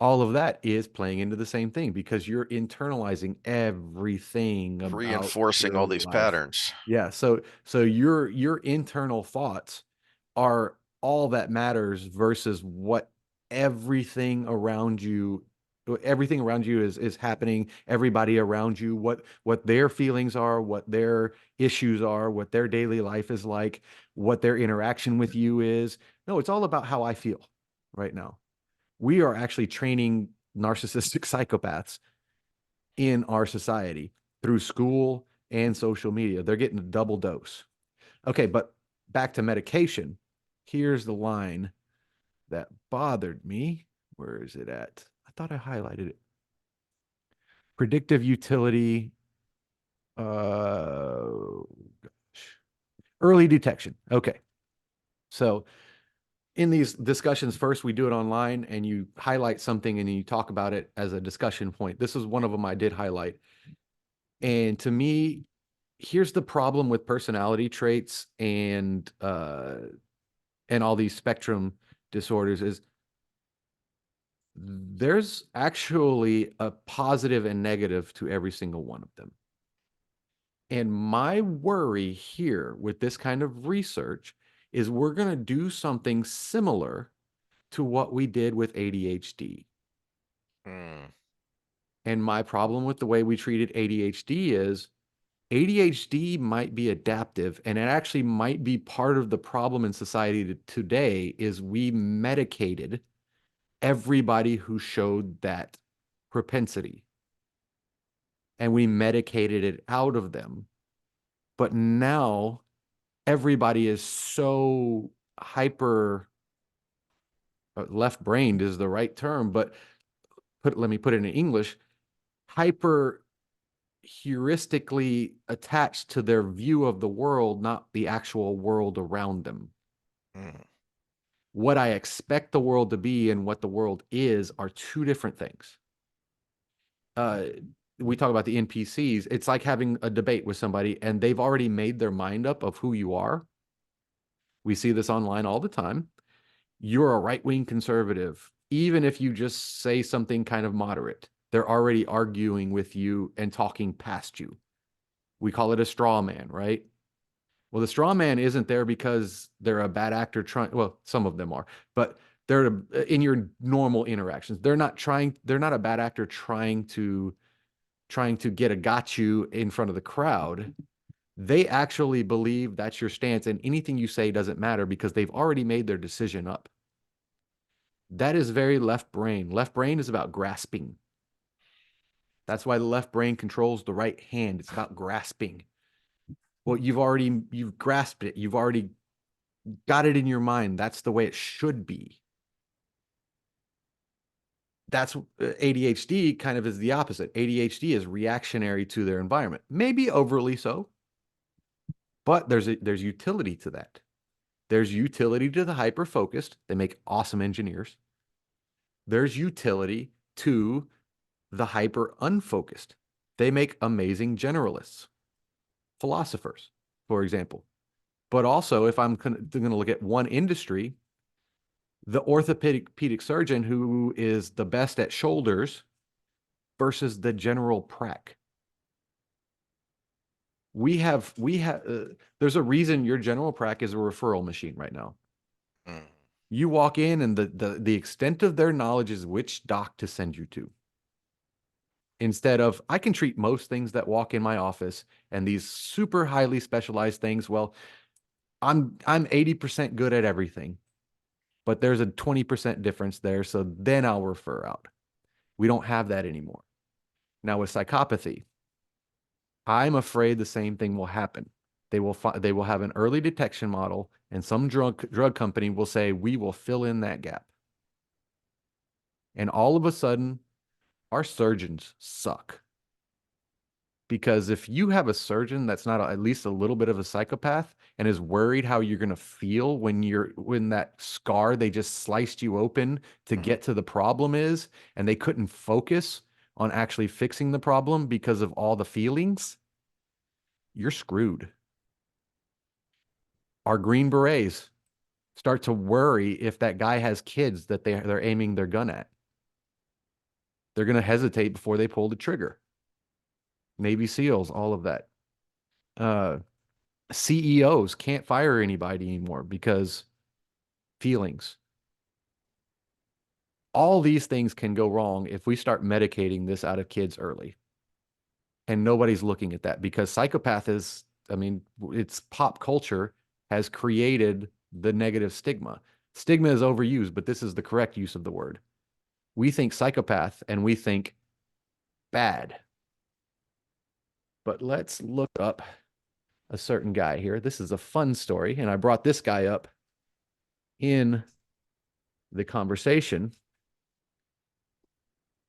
All of that is playing into the same thing because you're internalizing everything about reinforcing all your these life. patterns. Yeah, so your internal thoughts are all that matters versus what everything around you everything around you is happening, everybody around you, what their feelings are, what their issues are, what their daily life is like, what their interaction with you is. No, it's all about how I feel right now. We are actually training narcissistic psychopaths in our society through school and social media. They're getting a double dose. Okay, but back to medication. Here's the line that bothered me. Where is it at? I thought I highlighted it. Predictive utility. Gosh. Early detection. Okay. So in these discussions, first we do it online and you highlight something and you talk about it as a discussion point. This is one of them I did highlight. And to me, here's the problem with personality traits and all these spectrum disorders is there's actually a positive and negative to every single one of them. And my worry here with this kind of research is we're going to do something similar to what we did with ADHD. Hmm. And my problem with the way we treated ADHD is ADHD might be adaptive, and it actually might be part of the problem in society today is we medicated everybody who showed that propensity. and we medicated it out of them. But now everybody is so hyper left-brained is the right term, but let me put it in English, hyper heuristically attached to their view of the world, not the actual world around them. Mm. What I expect the world to be and what the world is are two different things. We talk about the NPCs. It's like having a debate with somebody and they've already made their mind up of who you are. We see this online all the time. You're a right-wing conservative, even if you just say something kind of moderate. They're already arguing with you and talking past you. We call it a straw man, right? Well, the straw man isn't there because they're a bad actor trying, well, some of them are, but they're in your normal interactions. They're not a bad actor trying to get a got you in front of the crowd. They actually believe that's your stance and anything you say doesn't matter because they've already made their decision up. That is very left brain. Left brain is about grasping. That's why the left brain controls the right hand. It's about grasping. Well, you've grasped it. You've already got it in your mind. That's the way it should be. That's ADHD kind of is the opposite. ADHD is reactionary to their environment, maybe overly so, but there's utility to that. There's utility to the hyper focused. They make awesome engineers. There's utility to the hyper unfocused. They make amazing generalists, philosophers, for example. But also, if I'm going to look at one industry, the orthopedic surgeon who is the best at shoulders versus the general prac. There's a reason your general prac is a referral machine right now. Mm. You walk in and the extent of their knowledge is which doc to send you to. Instead of, I can treat most things that walk in my office and these super highly specialized things. Well, I'm 80% good at everything, but there's a 20% difference there. So then I'll refer out. We don't have that anymore. Now with psychopathy, I'm afraid the same thing will happen. They will have an early detection model and some drug company will say, we will fill in that gap. And all of a sudden, our surgeons suck. Because if you have a surgeon that's not at least a little bit of a psychopath and is worried how you're going to feel when that scar they just sliced you open to get to the problem is, and they couldn't focus on actually fixing the problem because of all the feelings, you're screwed. Our Green Berets start to worry if that guy has kids that they're aiming their gun at. They're going to hesitate before they pull the trigger. Navy SEALs, all of that. CEOs can't fire anybody anymore because feelings. All these things can go wrong if we start medicating this out of kids early. And nobody's looking at that because psychopath is, I mean, it's pop culture has created the negative stigma. Stigma is overused, but this is the correct use of the word. We think psychopath and we think bad. But let's look up a certain guy here. This is a fun story, and I brought this guy up in the conversation.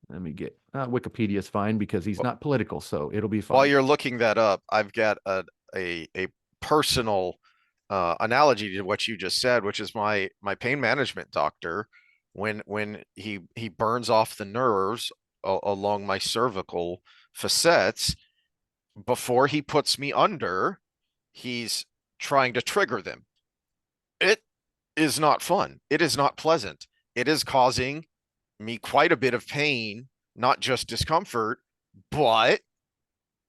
Let me get Wikipedia's fine because he's not political, so it'll be fine. While you're looking that up, I've got a personal analogy to what you just said, which is my pain management doctor. When he burns off the nerves along my cervical facets, before he puts me under, he's trying to trigger them. It is not fun. It is not pleasant. It is causing me quite a bit of pain, not just discomfort, but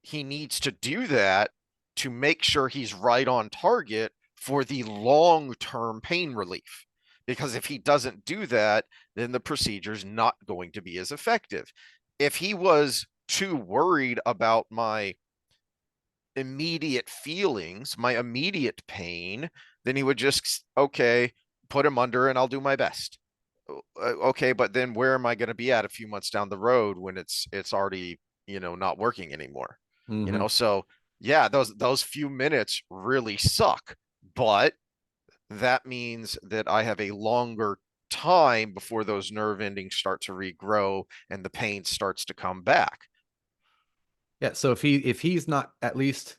he needs to do that to make sure he's right on target for the long-term pain relief. Because if he doesn't do that, then the procedure's not going to be as effective. If he was too worried about my immediate feelings, my immediate pain, then he would just, okay, put him under and I'll do my best. Okay, but then where am I going to be at a few months down the road when it's already not working anymore. Mhm. So yeah, those few minutes really suck, but that means that I have a longer time before those nerve endings start to regrow and the pain starts to come back. Yeah. So if he's not at least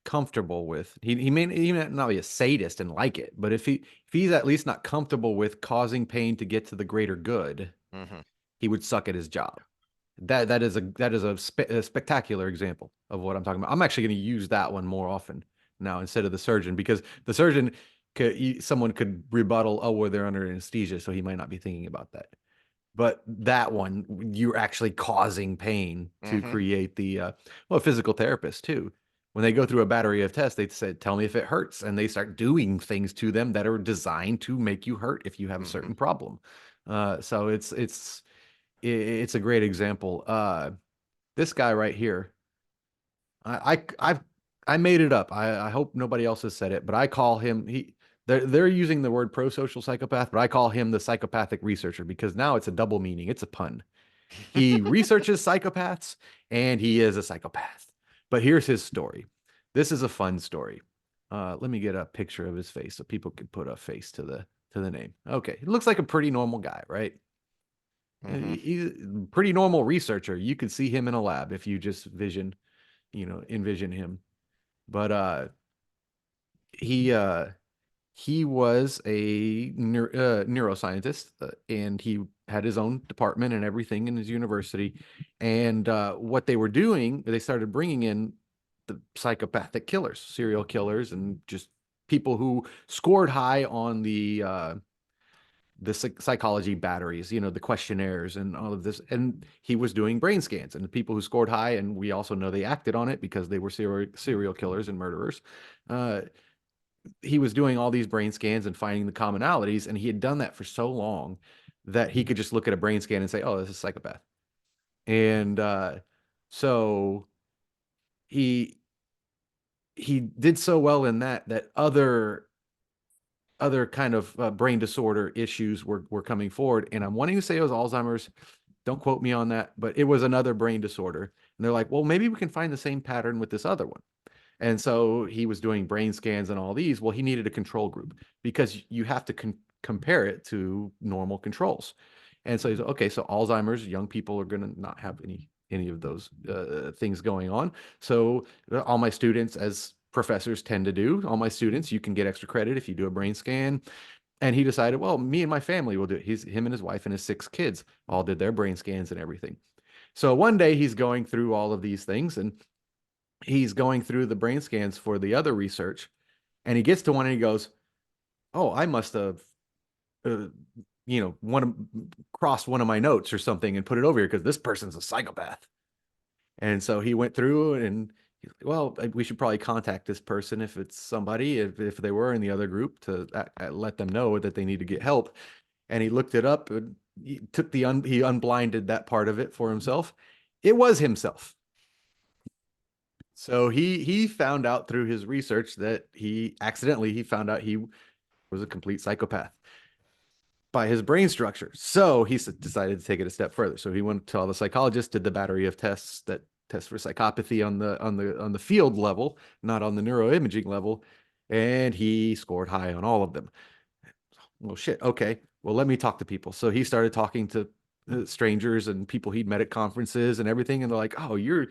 comfortable with, he may not be a sadist and like it, but if he's at least not comfortable with causing pain to get to the greater good, Mm-hmm. he would suck at his job. That is a spectacular example of what I'm talking about. I'm actually going to use that one more often now instead of the surgeon, because the surgeon someone could rebuttal, oh, well, they're under anesthesia, so he might not be thinking about that. But that one, you're actually causing pain to Mm-hmm. create the well, physical therapist too. When they go through a battery of tests, they say, "Tell me if it hurts," and they start doing things to them that are designed to make you hurt if you have a Mm-hmm. certain problem. So it's a great example. This guy right here, I've I made it up. I hope nobody else has said it, but I call him they're using the word pro-social psychopath, but I call him the psychopathic researcher because now it's a double meaning. It's a pun. He researches psychopaths and he is a psychopath. But here's his story. This is a fun story. Let me get a picture of his face so people can put a face to the name. Okay, he looks like a pretty normal guy, right? Mm-hmm. He's a pretty normal researcher. You could see him in a lab if you just envision him. But he uh he was a neuroscientist, and he had his own department and everything in his university. And what they were doing, they started bringing in the psychopathic killers, serial killers, and just people who scored high on the psychology batteries, the questionnaires and all of this. And he was doing brain scans, and the people who scored high, and we also know they acted on it because they were serial killers and murderers. Uh, he was doing all these brain scans and finding the commonalities, and he had done that for so long that he could just look at a brain scan and say, "Oh, this is a psychopath." And so he he did so well in that other kind of brain disorder issues were coming forward. And I'm wanting to say it was Alzheimer's. Don't quote me on that, but it was another brain disorder. And they're like, well, maybe we can find the same pattern with this other one. And so he was doing brain scans and all these. Well, he needed a control group because you have to compare it to normal controls. And so he's okay. So Alzheimer's, young people are going to not have any of those things going on. So all my students, as professors tend to do, all my students, you can get extra credit if you do a brain scan. And he decided, well, me and my family will do it. Him and his wife and his 6 kids all did their brain scans and everything. So one day he's going through all of these things, and he's going through the brain scans for the other research, and he gets to one and he goes, "Oh, I must have, uh, crossed one of my notes or something and put it over here because this person's a psychopath." And so he went through and he's like, well, we should probably contact this person if it's somebody, if they were in the other group, to let them know that they need to get help. And he looked it up and he took he unblinded that part of it for himself. It was himself. So he found out through his research that he found out he was a complete psychopath by his brain structure. So he decided to take it a step further. So he went to all the psychologists, did the battery of tests that test for psychopathy on the field level, not on the neuroimaging level, and he scored high on all of them. Well, shit. Okay. Well, let me talk to people. So he started talking to strangers and people he'd met at conferences and everything, and they're like, "Oh, you're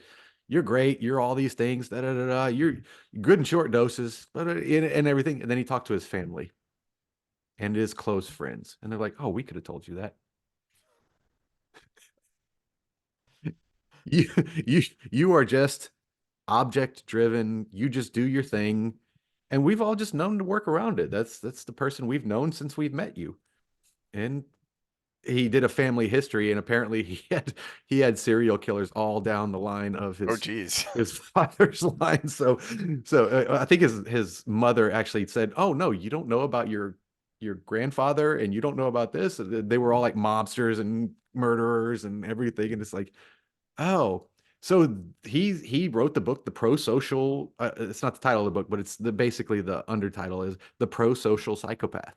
great. You're all these things. Da da da da. You're good in short doses, and everything." And then he talked to his family and his close friends, and they're like, "Oh, we could have told you that. You you are just object driven. You just do your thing, and we've all just known to work around it. That's the person we've known since we've met you." And he did a family history, and apparently he had serial killers all down the line of Oh, geez. his father's line. So I think his mother actually said, "Oh no, you don't know about your grandfather, and you don't know about this." They were all like mobsters and murderers and everything, and it's like, oh. So he wrote the book, The Pro-Social. It's not the title of the book, but it's basically the undertitle is The Pro-Social Psychopath.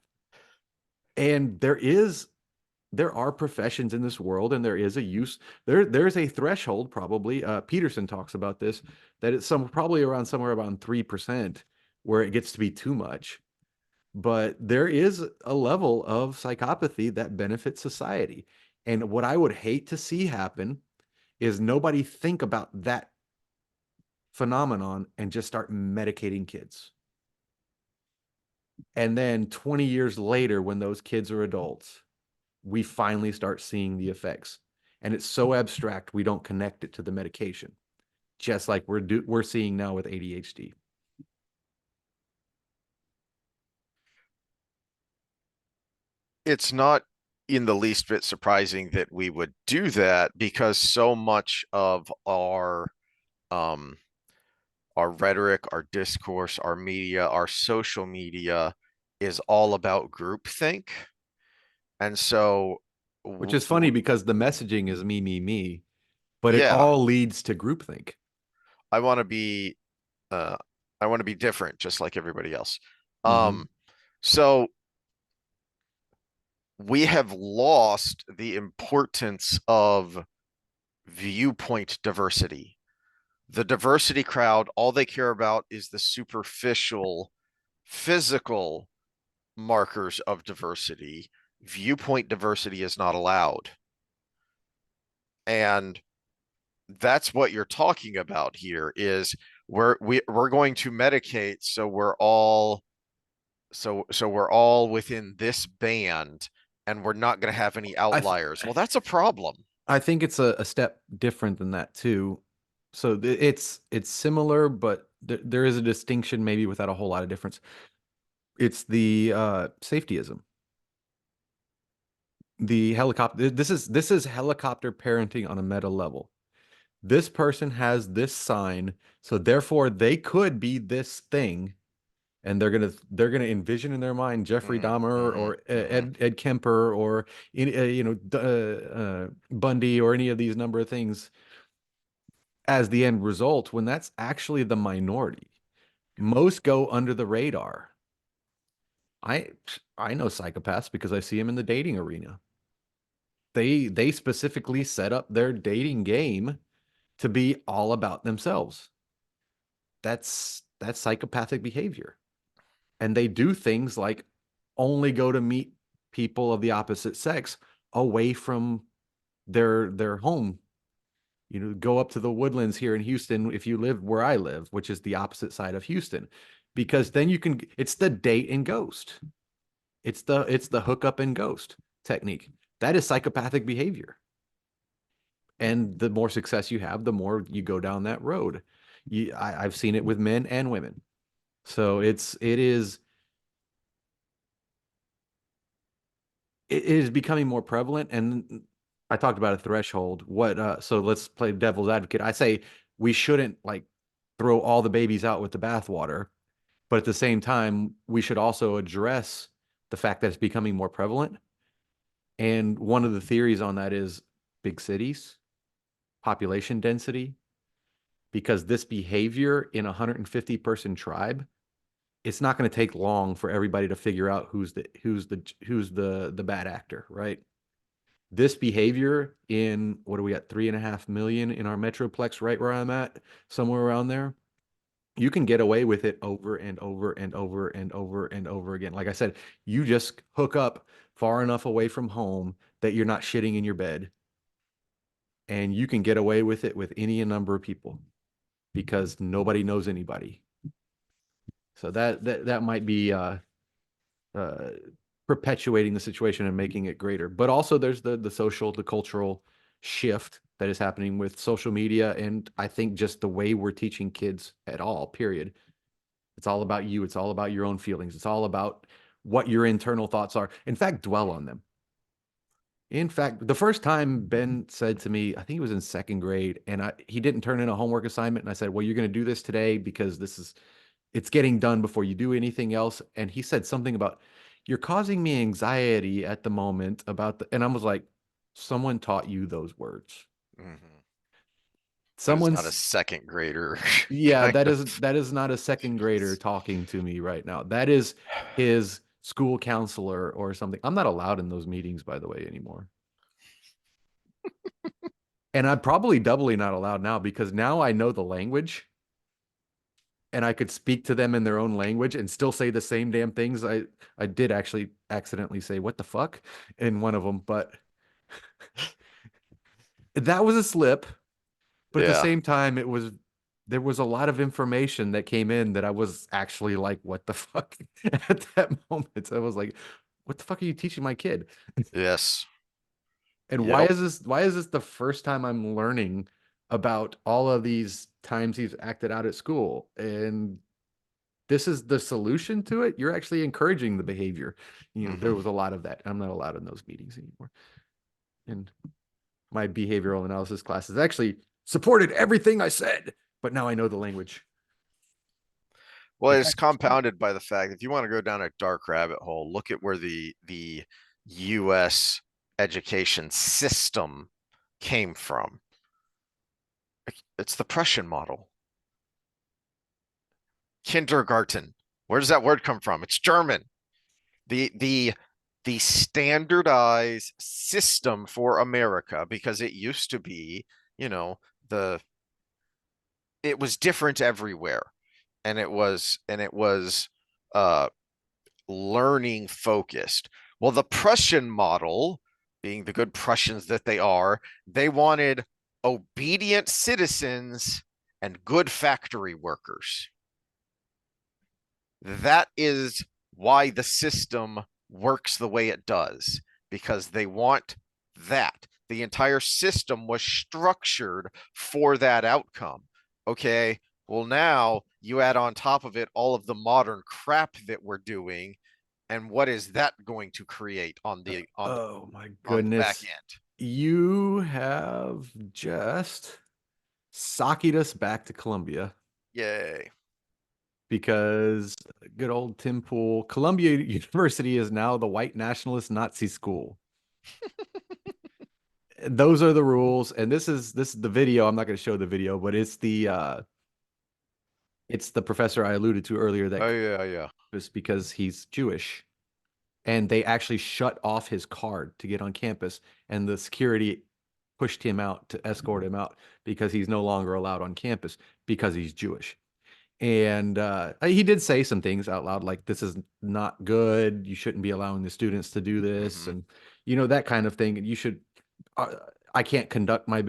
And there are professions in this world, and there is a use. There's a threshold, probably. Peterson talks about this, that it's probably around somewhere around 3% where it gets to be too much. But there is a level of psychopathy that benefits society. And what I would hate to see happen is nobody think about that phenomenon and just start medicating kids. And then 20 years later, when those kids are adults, we finally start seeing the effects. And it's so abstract, we don't connect it to the medication, just like we're seeing now with ADHD. It's not in the least bit surprising that we would do that because so much of um our rhetoric, our discourse, our media, our social media is all about groupthink. And so, Which is funny because the messaging is me, but it yeah, all leads to groupthink. I want to be, uh, I want to be different, just like everybody else. Mm-hmm. So we have lost the importance of viewpoint diversity. The diversity crowd, all they care about is the superficial, physical markers of diversity. Viewpoint diversity is not allowed. And that's what you're talking about here is we're going to medicate so we're all within this band and we're not going to have any outliers. Well, that's a problem. I think it's a step different than that too. So it's similar, but there is a distinction maybe without a whole lot of difference. It's the safetyism. The helicopter. This is helicopter parenting on a meta level. This person has this sign, so therefore they could be this thing, and they're gonna envision in their mind Jeffrey Mhm, Dahmer mhm, or mhm. Ed Kemper or Bundy or any of these number of things as the end result when that's actually the minority. Most go under the radar. I I know psychopaths because I see them in the dating arena. They specifically set up their dating game to be all about themselves. That's psychopathic behavior. And they do things like only go to meet people of the opposite sex away from their home. Go up to the woodlands here in Houston if you live where I live, which is the opposite side of Houston, because then it's the date and ghost. It's the hookup and ghost technique. That is psychopathic behavior. And the more success you have, the more you go down that road. I've seen it with men and women. So it is becoming more prevalent. And I talked about a threshold. So let's play devil's advocate. I say we shouldn't like throw all the babies out with the bathwater, but at the same time, we should also address the fact that it's becoming more prevalent. And one of the theories on that is big cities, population density, because this behavior in a 150 person tribe, it's not going to take long for everybody to figure out who's the bad actor, right? This behavior in what do we got, 3.5 million in our metroplex, right where I'm at, somewhere around there. You can get away with it over and over and over and over and over again. Like I said, you just hook up far enough away from home that you're not shitting in your bed, and you can get away with it with any number of people because nobody knows anybody. So that might be uh, perpetuating the situation and making it greater. But also there's the social, the cultural shift that is happening with social media, and I think just the way we're teaching kids at all, period. It's all about you. It's all about your own feelings. It's all about what your internal thoughts are. In fact, dwell on them. In fact, the first time Ben said to me, I think he was in second grade, and he didn't turn in a homework assignment, and I said, "Well, you're going to do this today because it's getting done before you do anything else." And he said something about, "You're causing me anxiety at the moment about and I was like, someone taught you those words. Mhm. That is not a Someone's second grader Yeah, kind that of. is that is not a second grader talking to me right now. That is his school counselor or something. I'm not allowed in those meetings, by the way, anymore. And I'm probably doubly not allowed now because now I know the language and I could speak to them in their own language and still say the same damn things. I did actually accidentally say what the fuck in one of them, but that was a slip. But at the Yeah. same time, there was a lot of information that came in that I was actually like, what the fuck at that moment. I was like, what the fuck are you teaching my kid? Yes. And Yep. why is this the first time I'm learning about all of these times he's acted out at school? And this is the solution to it. You're actually encouraging the behavior. You know, there Hmm. was a lot of that. I'm not allowed in those meetings anymore. And my behavioral analysis classes actually supported everything I said, but now I know the language. Well, In it's fact, compounded by the fact if you want to go down a dark rabbit hole, look at where the U.S. education system came from. It's the Prussian model. Kindergarten. Where does that word come from? It's German. The standardized system for America, because it used to be, you know, the it was different everywhere. And it was uh learning focused. Well, the Prussian model, being the good Prussians that they are, they wanted obedient citizens and good factory workers. That is why the system works the way it does, because they want that. The entire system was structured for that outcome. Okay, well, now you add on top of it all of the modern crap that we're doing, and what is that going to create on the oh my back goodness. end? You have just socked us back to Columbia Yay. because good old Tim Pool, Columbia University is now the white nationalist Nazi school. Those are the rules, and this is the video. I'm not going to show the video, but it's the professor I alluded to earlier that Oh yeah, yeah. was because he's Jewish, and they actually shut off his card to get on campus, and the security pushed him out to escort him out because he's no longer allowed on campus because he's Jewish. And he did say some things out loud like, this is not good, you shouldn't be allowing the students to do this, Hmm. and that kind of thing. And you should uh, I can't conduct my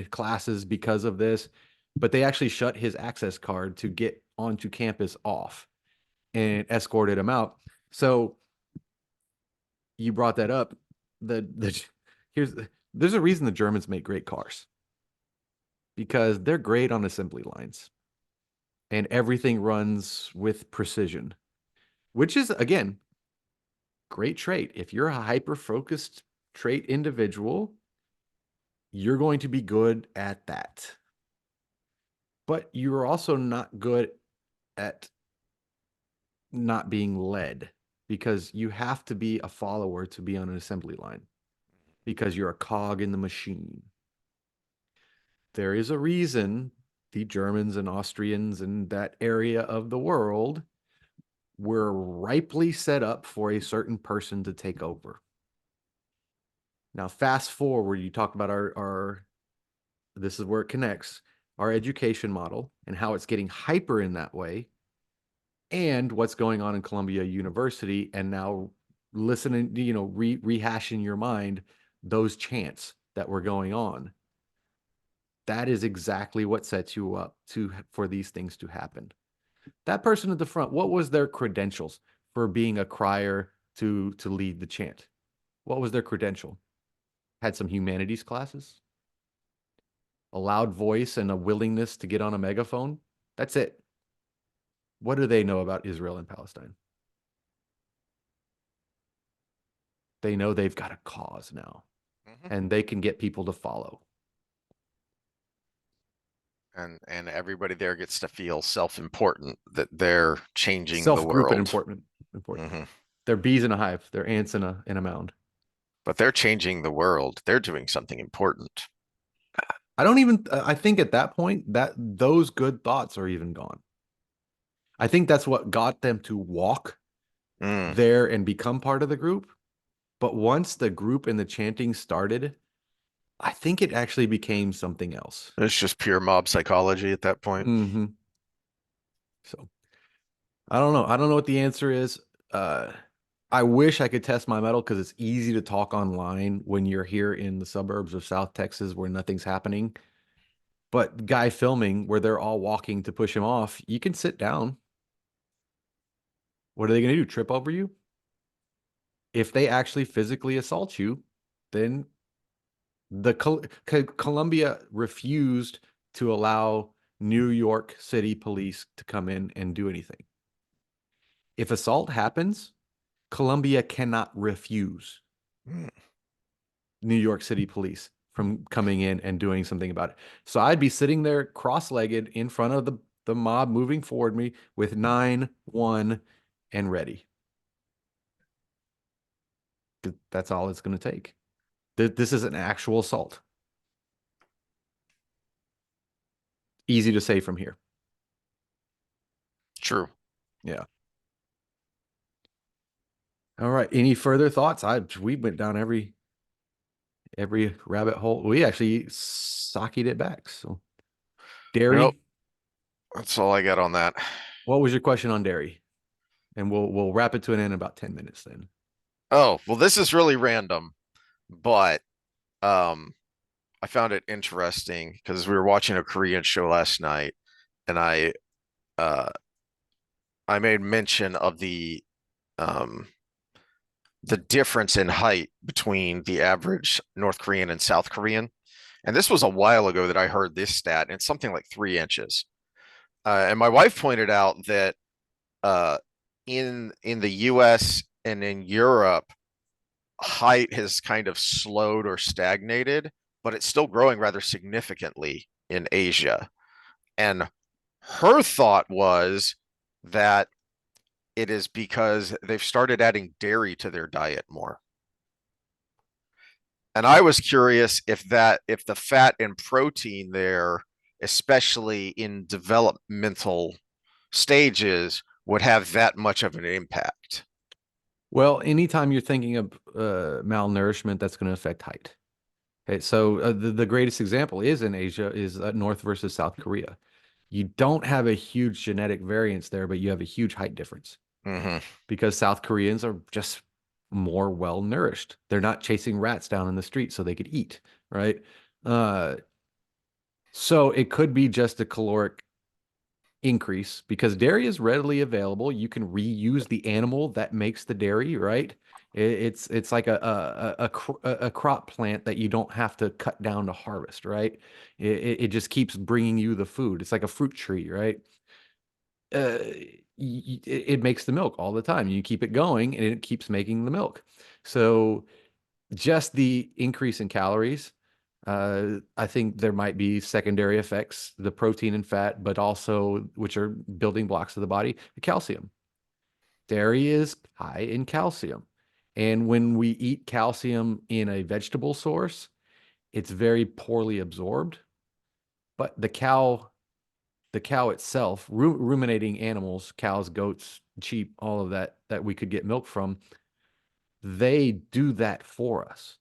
classes because of this. But they actually shut his access card to get onto campus off and escorted him out. So you brought that up. The here's there's a reason the Germans make great cars, because they're great on assembly lines and everything runs with precision, which is, again, great trait. If you're a hyper focused trait individual, you're going to be good at that. But you're also not good at not being led, because you have to be a follower to be on an assembly line, because you're a cog in the machine. There is a reason the Germans and Austrians and that area of the world were ripely set up for a certain person to take over. Now, fast forward, you talk about our this is where it connects, our education model and how it's getting hyper in that way, and what's going on in Columbia University, and now listening, rehashing your mind those chants that were going on. That is exactly what sets you up for these things to happen. That person at the front, what was their credentials for being a crier to lead the chant? What was their credential? Had some humanities classes, a loud voice, and a willingness to get on a megaphone. That's it. What do they know about Israel and Palestine? They know they've got a cause now, Hmm. and they can get people to follow. And everybody there gets to feel self-important, that they're changing the Self-group and world. important. Hmm. They're bees in a hive. They're ants in a mound. But they're changing the world. They're doing something important. I think at that point that those good thoughts are even gone. I think that's what got them to walk there and become part of the group. But once the group and the chanting started, I think it actually became something else. It's just pure mob psychology at that point. Mm-hmm. So I don't know. I don't know what the answer is. I wish I could test my metal because it's easy to talk online when you're here in the suburbs of South Texas where nothing's happening. But guy filming where they're all walking to push him off, you can sit down. What are they going to do? Trip over you? If they actually physically assault you, then the Columbia refused to allow New York City police to come in and do anything. If assault happens, Columbia cannot refuse New York City police from coming in and doing something about it. So I'd be sitting there cross-legged in front of the mob moving forward me with 9-1 and ready. That's all it's going to take. This is an actual assault. Easy to say from here. True. Yeah. All right. Any further thoughts? We went down every rabbit hole. We actually socked it back. So dairy. Nope. That's all I got on that. What was your question on dairy? And we'll wrap it to an end in about 10 minutes then. Oh, well, this is really random, but I found it interesting because we were watching a Korean show last night, and uh I made mention of the difference in height between the average North Korean and South Korean. And this was a while ago that I heard this stat, and it's something like 3 inches. And my wife pointed out that uh, in the US and in Europe, height has kind of slowed or stagnated, but it's still growing rather significantly in Asia. And her thought was that it is because they've started adding dairy to their diet more. And I was curious if the fat and protein there, especially in developmental stages, would have that much of an impact. Well, anytime you're thinking of malnourishment, that's going to affect height. Okay, so the greatest example is in Asia is North versus South Korea. You don't have a huge genetic variance there, but you have a huge height difference because South Koreans are just more well nourished. They're not chasing rats down in the street so they could eat, right? So it could be just a caloric increase because dairy is readily available. You can reuse the animal that makes the dairy, right? It's like a crop plant that you don't have to cut down to harvest, right? It just keeps bringing you the food. It's like a fruit tree, right? It makes the milk all the time. You keep it going and it keeps making the milk. So just the increase in calories, I think there might be secondary effects, the protein and fat, but also which are building blocks of the body, the calcium. Dairy is high in calcium. And when we eat calcium in a vegetable source, it's very poorly absorbed. But the cow itself, ruminating animals, cows, goats, sheep, all of that we could get milk from, they do that for us.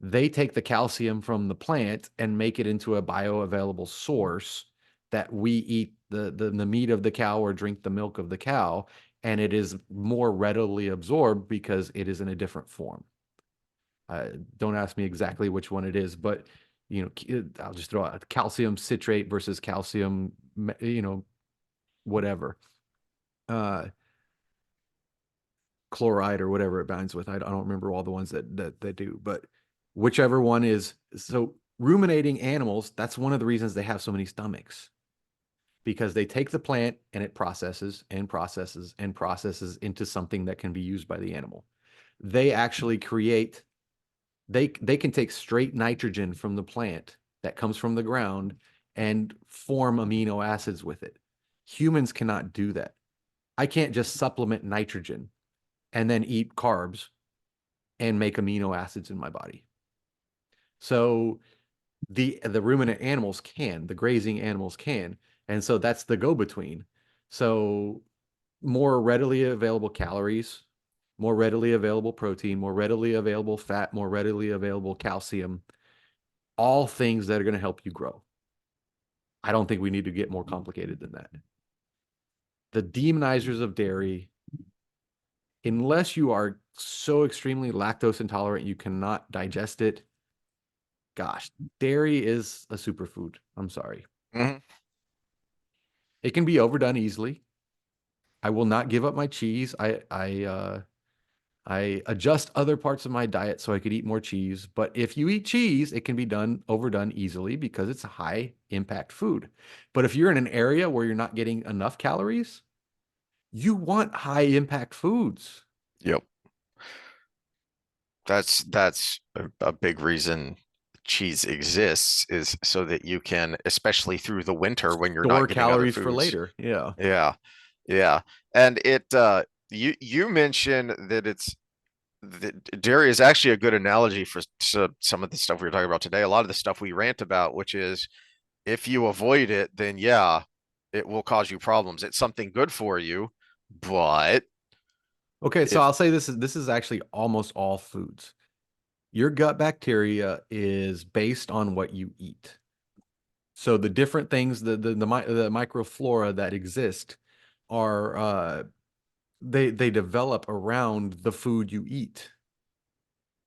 They take the calcium from the plant and make it into a bioavailable source that we eat the meat of the cow or drink the milk of the cow, and it is more readily absorbed because it is in a different form. Don't ask me exactly which one it is, but I'll just throw out calcium citrate versus calcium, whatever. Chloride or whatever it binds with. I don't remember all the ones that they do, but whichever one is. So ruminating animals, that's one of the reasons they have so many stomachs, because they take the plant and it processes and processes and processes into something that can be used by the animal. They actually create, they can take straight nitrogen from the plant that comes from the ground and form amino acids with it. Humans cannot do that. I can't just supplement nitrogen and then eat carbs and make amino acids in my body. So the ruminant animals can, the grazing animals can, and so that's the go-between. So more readily available calories more readily available protein, more readily available fat, more readily available calcium, all things that are going to help you grow. I don't think we need to get more complicated than that. The demonizers of dairy, unless you are so extremely lactose intolerant you cannot digest it, gosh, dairy is a superfood. I'm sorry. Mm-hmm. It can be overdone easily. I will not give up my cheese. I adjust other parts of my diet so I could eat more cheese. But if you eat cheese, it can be overdone easily because it's a high impact food. But if you're in an area where you're not getting enough calories, you want high impact foods. Yep. That's a big reason cheese exists, is so that you can, especially through the winter when you're Store not getting other calories for foods. later. Yeah. Yeah. Yeah. And you mentioned that dairy is actually a good analogy for some of the stuff we were talking about today. A lot of the stuff we rant about, which is if you avoid it, then yeah, it will cause you problems. It's something good for you, but Okay, so if I'll say this is actually almost all foods. Your gut bacteria is based on what you eat. So the different things, the microflora that exist are they develop around the food you eat.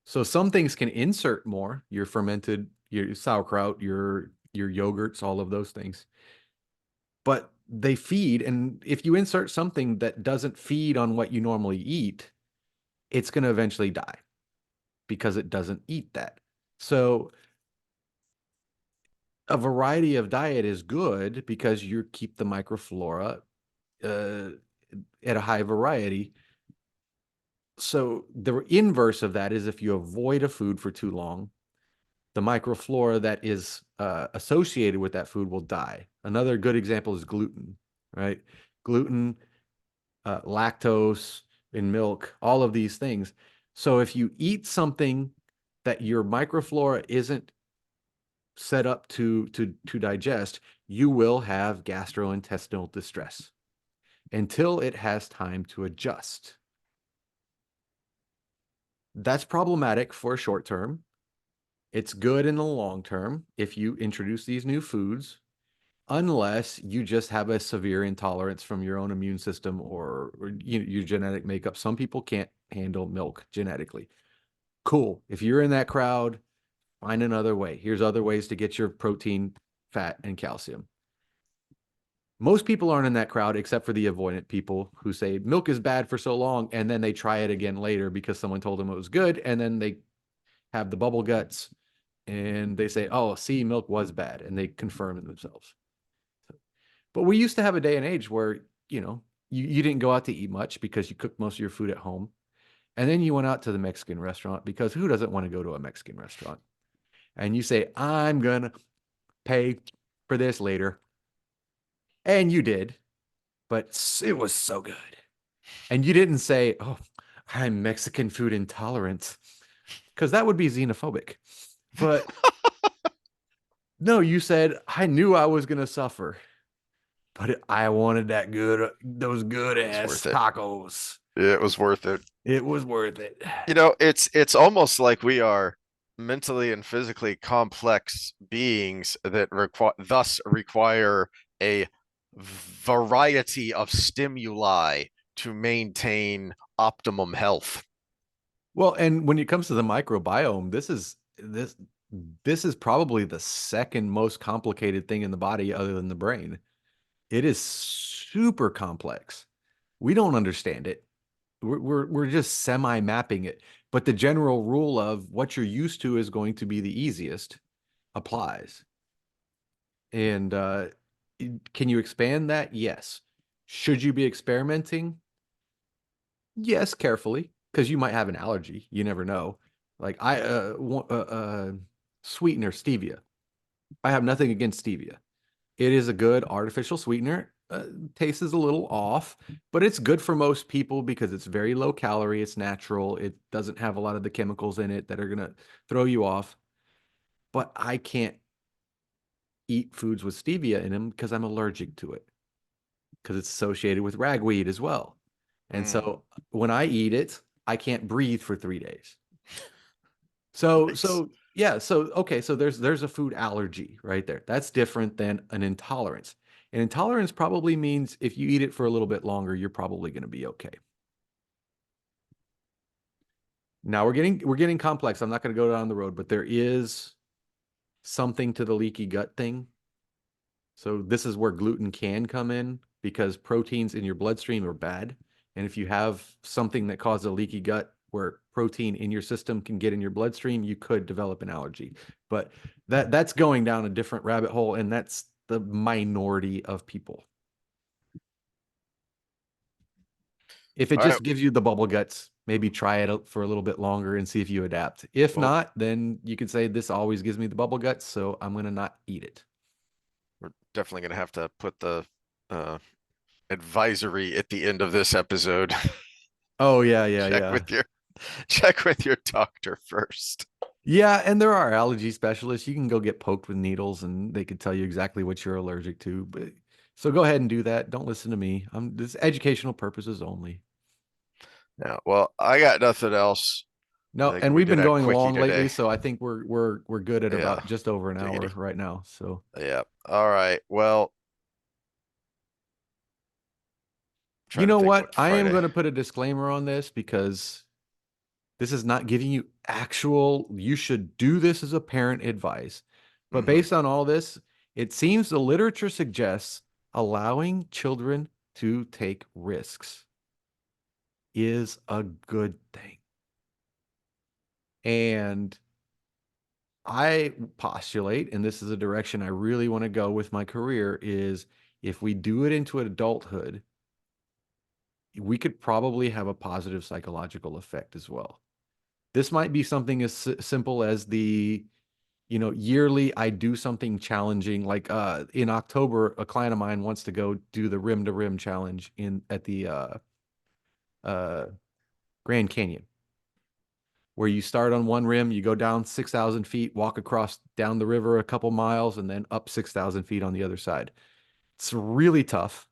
So some things can insert more, your fermented, your sauerkraut, your yogurts, all of those things. But they feed, and if you insert something that doesn't feed on what you normally eat, it's going to eventually die because it doesn't eat that. So a variety of diet is good because you keep the microflora uh, at a high variety. So the inverse of that is if you avoid a food for too long, the microflora that is associated with that food will die. Another good example is gluten, right? Gluten, lactose in milk, all of these things. So if you eat something that your microflora isn't set up to digest, you will have gastrointestinal distress until it has time to adjust. That's problematic for a short term. It's good in the long term if you introduce these new foods, unless you just have a severe intolerance from your own immune system or your genetic makeup. Some people can't handle milk genetically. Cool. If you're in that crowd, find another way. Here's other ways to get your protein, fat, and calcium. Most people aren't in that crowd except for the avoidant people who say milk is bad for so long, and then they try it again later because someone told them it was good, and then they have the bubble guts and they say, oh, see, milk was bad, and they confirm it themselves. But we used to have a day and age where, you didn't go out to eat much because you cooked most of your food at home. And then you went out to the Mexican restaurant because who doesn't want to go to a Mexican restaurant? And you say, I'm going to pay for this later. And you did, but it was so good. And you didn't say, oh, I'm Mexican food intolerant, because that would be xenophobic. But no, you said, I knew I was going to suffer, but I wanted those good it's ass worth it. tacos. It was worth it. It was worth it. It's almost like we are mentally and physically complex beings that thus require a variety of stimuli to maintain optimum health. Well, and when it comes to the microbiome, this is probably the second most complicated thing in the body other than the brain. It is super complex. We don't understand it. We're just semi-mapping it. But the general rule of what you're used to is going to be the easiest applies. And can you expand that? Yes. Should you be experimenting? Yes, carefully, because you might have an allergy. You never know. Like sweetener, stevia. I have nothing against stevia. It is a good artificial sweetener. Taste is a little off, but it's good for most people because it's very low calorie. It's natural. It doesn't have a lot of the chemicals in it that are going to throw you off. But I can't eat foods with stevia in them because I'm allergic to it, because it's associated with ragweed as well. And Mm. so when I eat it, I can't breathe for 3 days. So Nice. okay, so there's a food allergy right there. That's different than an intolerance. An intolerance probably means if you eat it for a little bit longer, you're probably going to be okay. Now we're getting complex. I'm not going to go down the road, but there is something to the leaky gut thing. So this is where gluten can come in because proteins in your bloodstream are bad. And if you have something that causes a leaky gut where protein in your system can get in your bloodstream, you could develop an allergy. But that's going down a different rabbit hole, and that's the minority of people. If it All right. just gives you the bubble guts, maybe try it for a little bit longer and see if you adapt. If Well, not, then you could say this always gives me the bubble guts, so I'm going to not eat it. we're definitely gonna have to put the uh, advisory at the end of this episode. Oh check yeah. with your check with your doctor first. Yeah, and there are allergy specialists. You can go get poked with needles and they could tell you exactly what you're allergic to. But so go ahead and do that. Don't listen to me. This educational purposes only. Yeah. Well, I got nothing else. I No, think and we we've did been a going quickie long lately, today. so I think we're good at Yeah. about just over an hour Diggity. right now. So Yeah. All right. Well, you trying to know think what? what I am Friday. going to put a disclaimer on this because this is not giving you actual, you should do this as a parent advice. But Hmm. based on all this, it seems the literature suggests allowing children to take risks is a good thing. And I postulate, and this is a direction I really want to go with my career, is if we do it into adulthood, we could probably have a positive psychological effect as well. This might be something as simple as the yearly I do something challenging. Like in October, a client of mine wants to go do the rim to rim challenge in at the uh, Grand Canyon, where you start on one rim, you go down 6,000 feet, walk across down the river a couple miles, and then up 6,000 feet on the other side. It's really tough,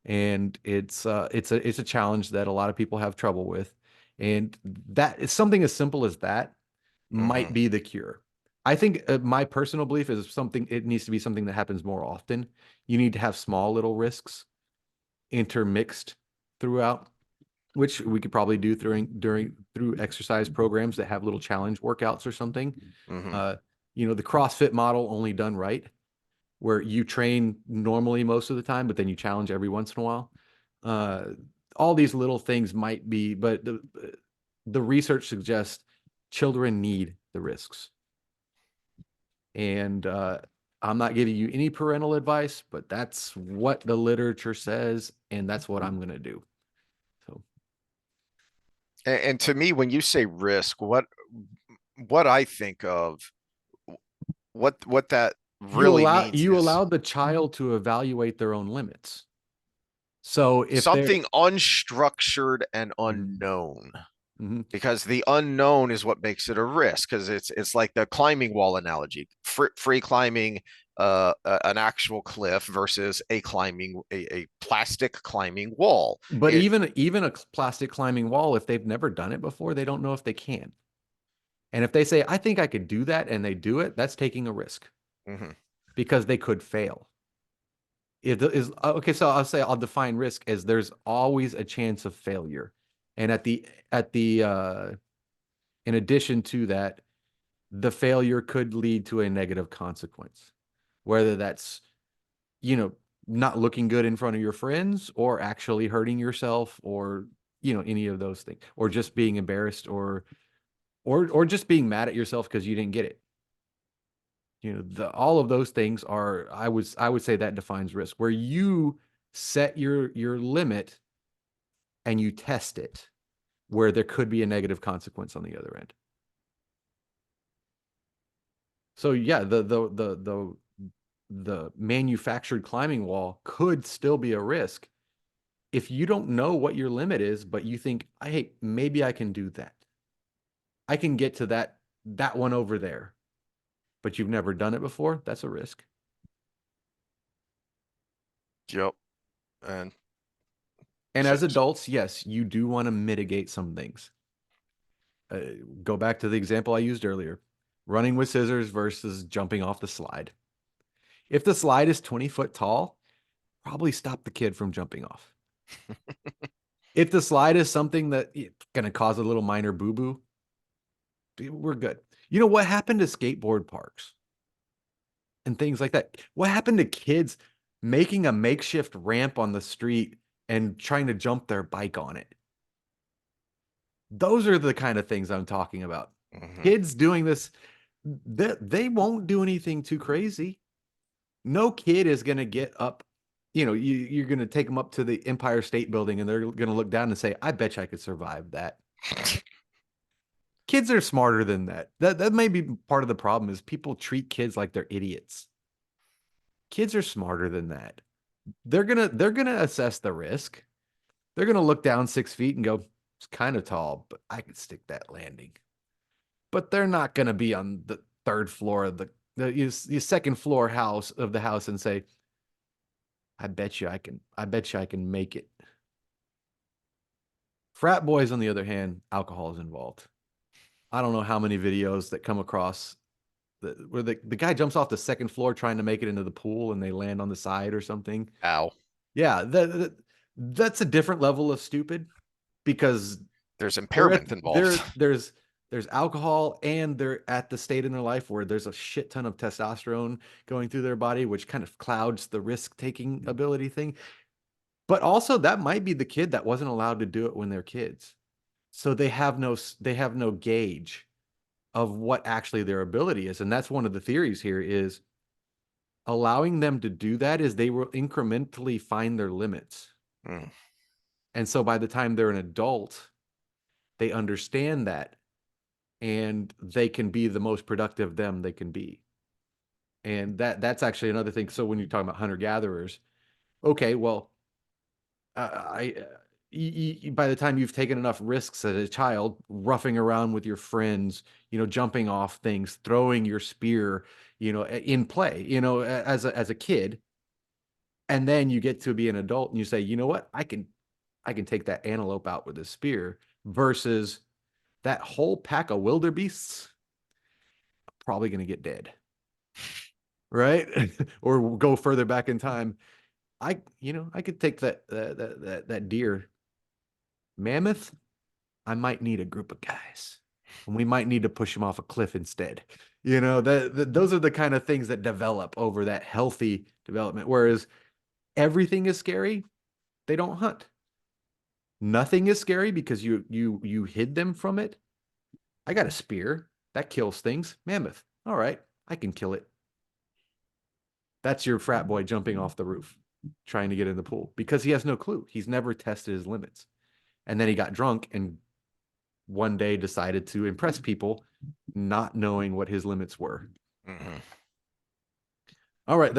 and it's a challenge that a lot of people have trouble with, and that is something as simple as that Hmm. might be the cure. I think my personal belief is something, it needs to be something that happens more often. You need to have small little risks intermixed throughout, which we could probably do through exercise programs that have little challenge workouts or something. Hmm. Uh, the CrossFit model only done right, where you train normally most of the time, but then you challenge every once in a while. Uh, all these little things might be, but the research suggests children need the risks. And I'm not giving you any parental advice, but that's what the literature says, and that's what I'm going to do. So And to me, when you say risk, what I think of, what that really means you is allow the child to evaluate their own limits. So if they're something unstructured and Mhm, unknown. mhm. Because the unknown is what makes it a risk. Because it's like the climbing wall analogy, free climbing an actual cliff versus a plastic climbing wall. But It even a plastic climbing wall, if they've never done it before, they don't know if they can. And if they say, I think I could do that, and they do it, that's taking a risk mhm. because they could fail. It is okay. So I'll define risk as there's always a chance of failure. And at the in addition to that, the failure could lead to a negative consequence, whether that's, you know, not looking good in front of your friends or actually hurting yourself or, any of those things, or just being embarrassed or just being mad at yourself because you didn't get it. All of those things are, I would say that defines risk, where you set your limit and you test it, where there could be a negative consequence on the other end. So yeah, the manufactured climbing wall could still be a risk if you don't know what your limit is, but you think, hey, maybe I can do that. I can get to that one over there, but you've never done it before. That's a risk. Yep. And And so, as adults, yes, you do want to mitigate some things. Go back to the example I used earlier, running with scissors versus jumping off the slide. If the slide is 20 foot tall, probably stop the kid from jumping off. If the slide is something that it's going to cause a little minor boo-boo, we're good. You know what happened to skateboard parks and things like that? What happened to kids making a makeshift ramp on the street and trying to jump their bike on it? Those are the kind of things I'm talking about. Kids doing this, they won't do anything too crazy. No kid is going to get up. You're going to take them up to the Empire State Building and they're going to look down and say, I bet you I could survive that. Kids are smarter than that. That may be part of the problem is people treat kids like they're idiots. Kids are smarter than that. They're gonna assess the risk. They're gonna look down 6 feet and go, it's kind of tall, but I could stick that landing. But they're not gonna be on the third floor of the second floor house of the house and say, I bet you I can make it. Frat boys, on the other hand, alcohol is involved. I don't know how many videos that come across where the guy jumps off the second floor trying to make it into the pool and they land on the side or something. Ow. Yeah, that's a different level of stupid because there's impairment involved. There's alcohol and they're at the state in their life where there's a shit ton of testosterone going through their body, which kind of clouds the risk-taking ability thing. But also that might be the kid that wasn't allowed to do it when they're kids. So they have no gauge of what actually their ability is. And that's one of the theories here is allowing them to do that is they will incrementally find their limits. And so by the time they're an adult, they understand that and they can be the most productive them they can be. And that's actually another thing. So when you're talking about hunter-gatherers, okay, well, by the time you've taken enough risks as a child, roughing around with your friends, jumping off things, throwing your spear, in play, as a kid, and then you get to be an adult and you say, you know what, I can take that antelope out with a spear versus that whole pack of wildebeests probably going to get dead, right? Or go further back in time. I could take that deer. Mammoth, I might need a group of guys. And we might need to push him off a cliff instead. Those are the kind of things that develop over that healthy development. Whereas everything is scary, they don't hunt. Nothing is scary because you hid them from it. I got a spear that kills things. Mammoth, all right, I can kill it. That's your frat boy jumping off the roof, trying to get in the pool because he has no clue. He's never tested his limits. And then he got drunk and one day decided to impress people, not knowing what his limits were. All right,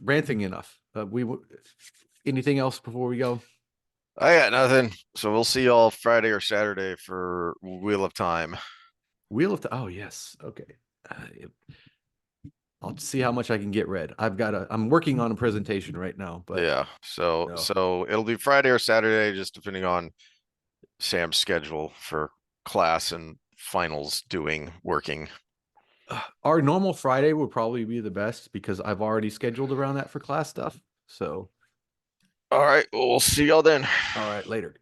ranting enough. Anything else before we go? I got nothing. So we'll see y'all Friday or Saturday for Wheel of Time. Oh yes, okay. I'll see how much I can get read. I'm working on a presentation right now, but yeah. So it'll be Friday or Saturday, just depending on Sam's schedule for class and finals working. Our normal Friday would probably be the best because I've already scheduled around that for class stuff. So all right, well, we'll see y'all then. All right, later.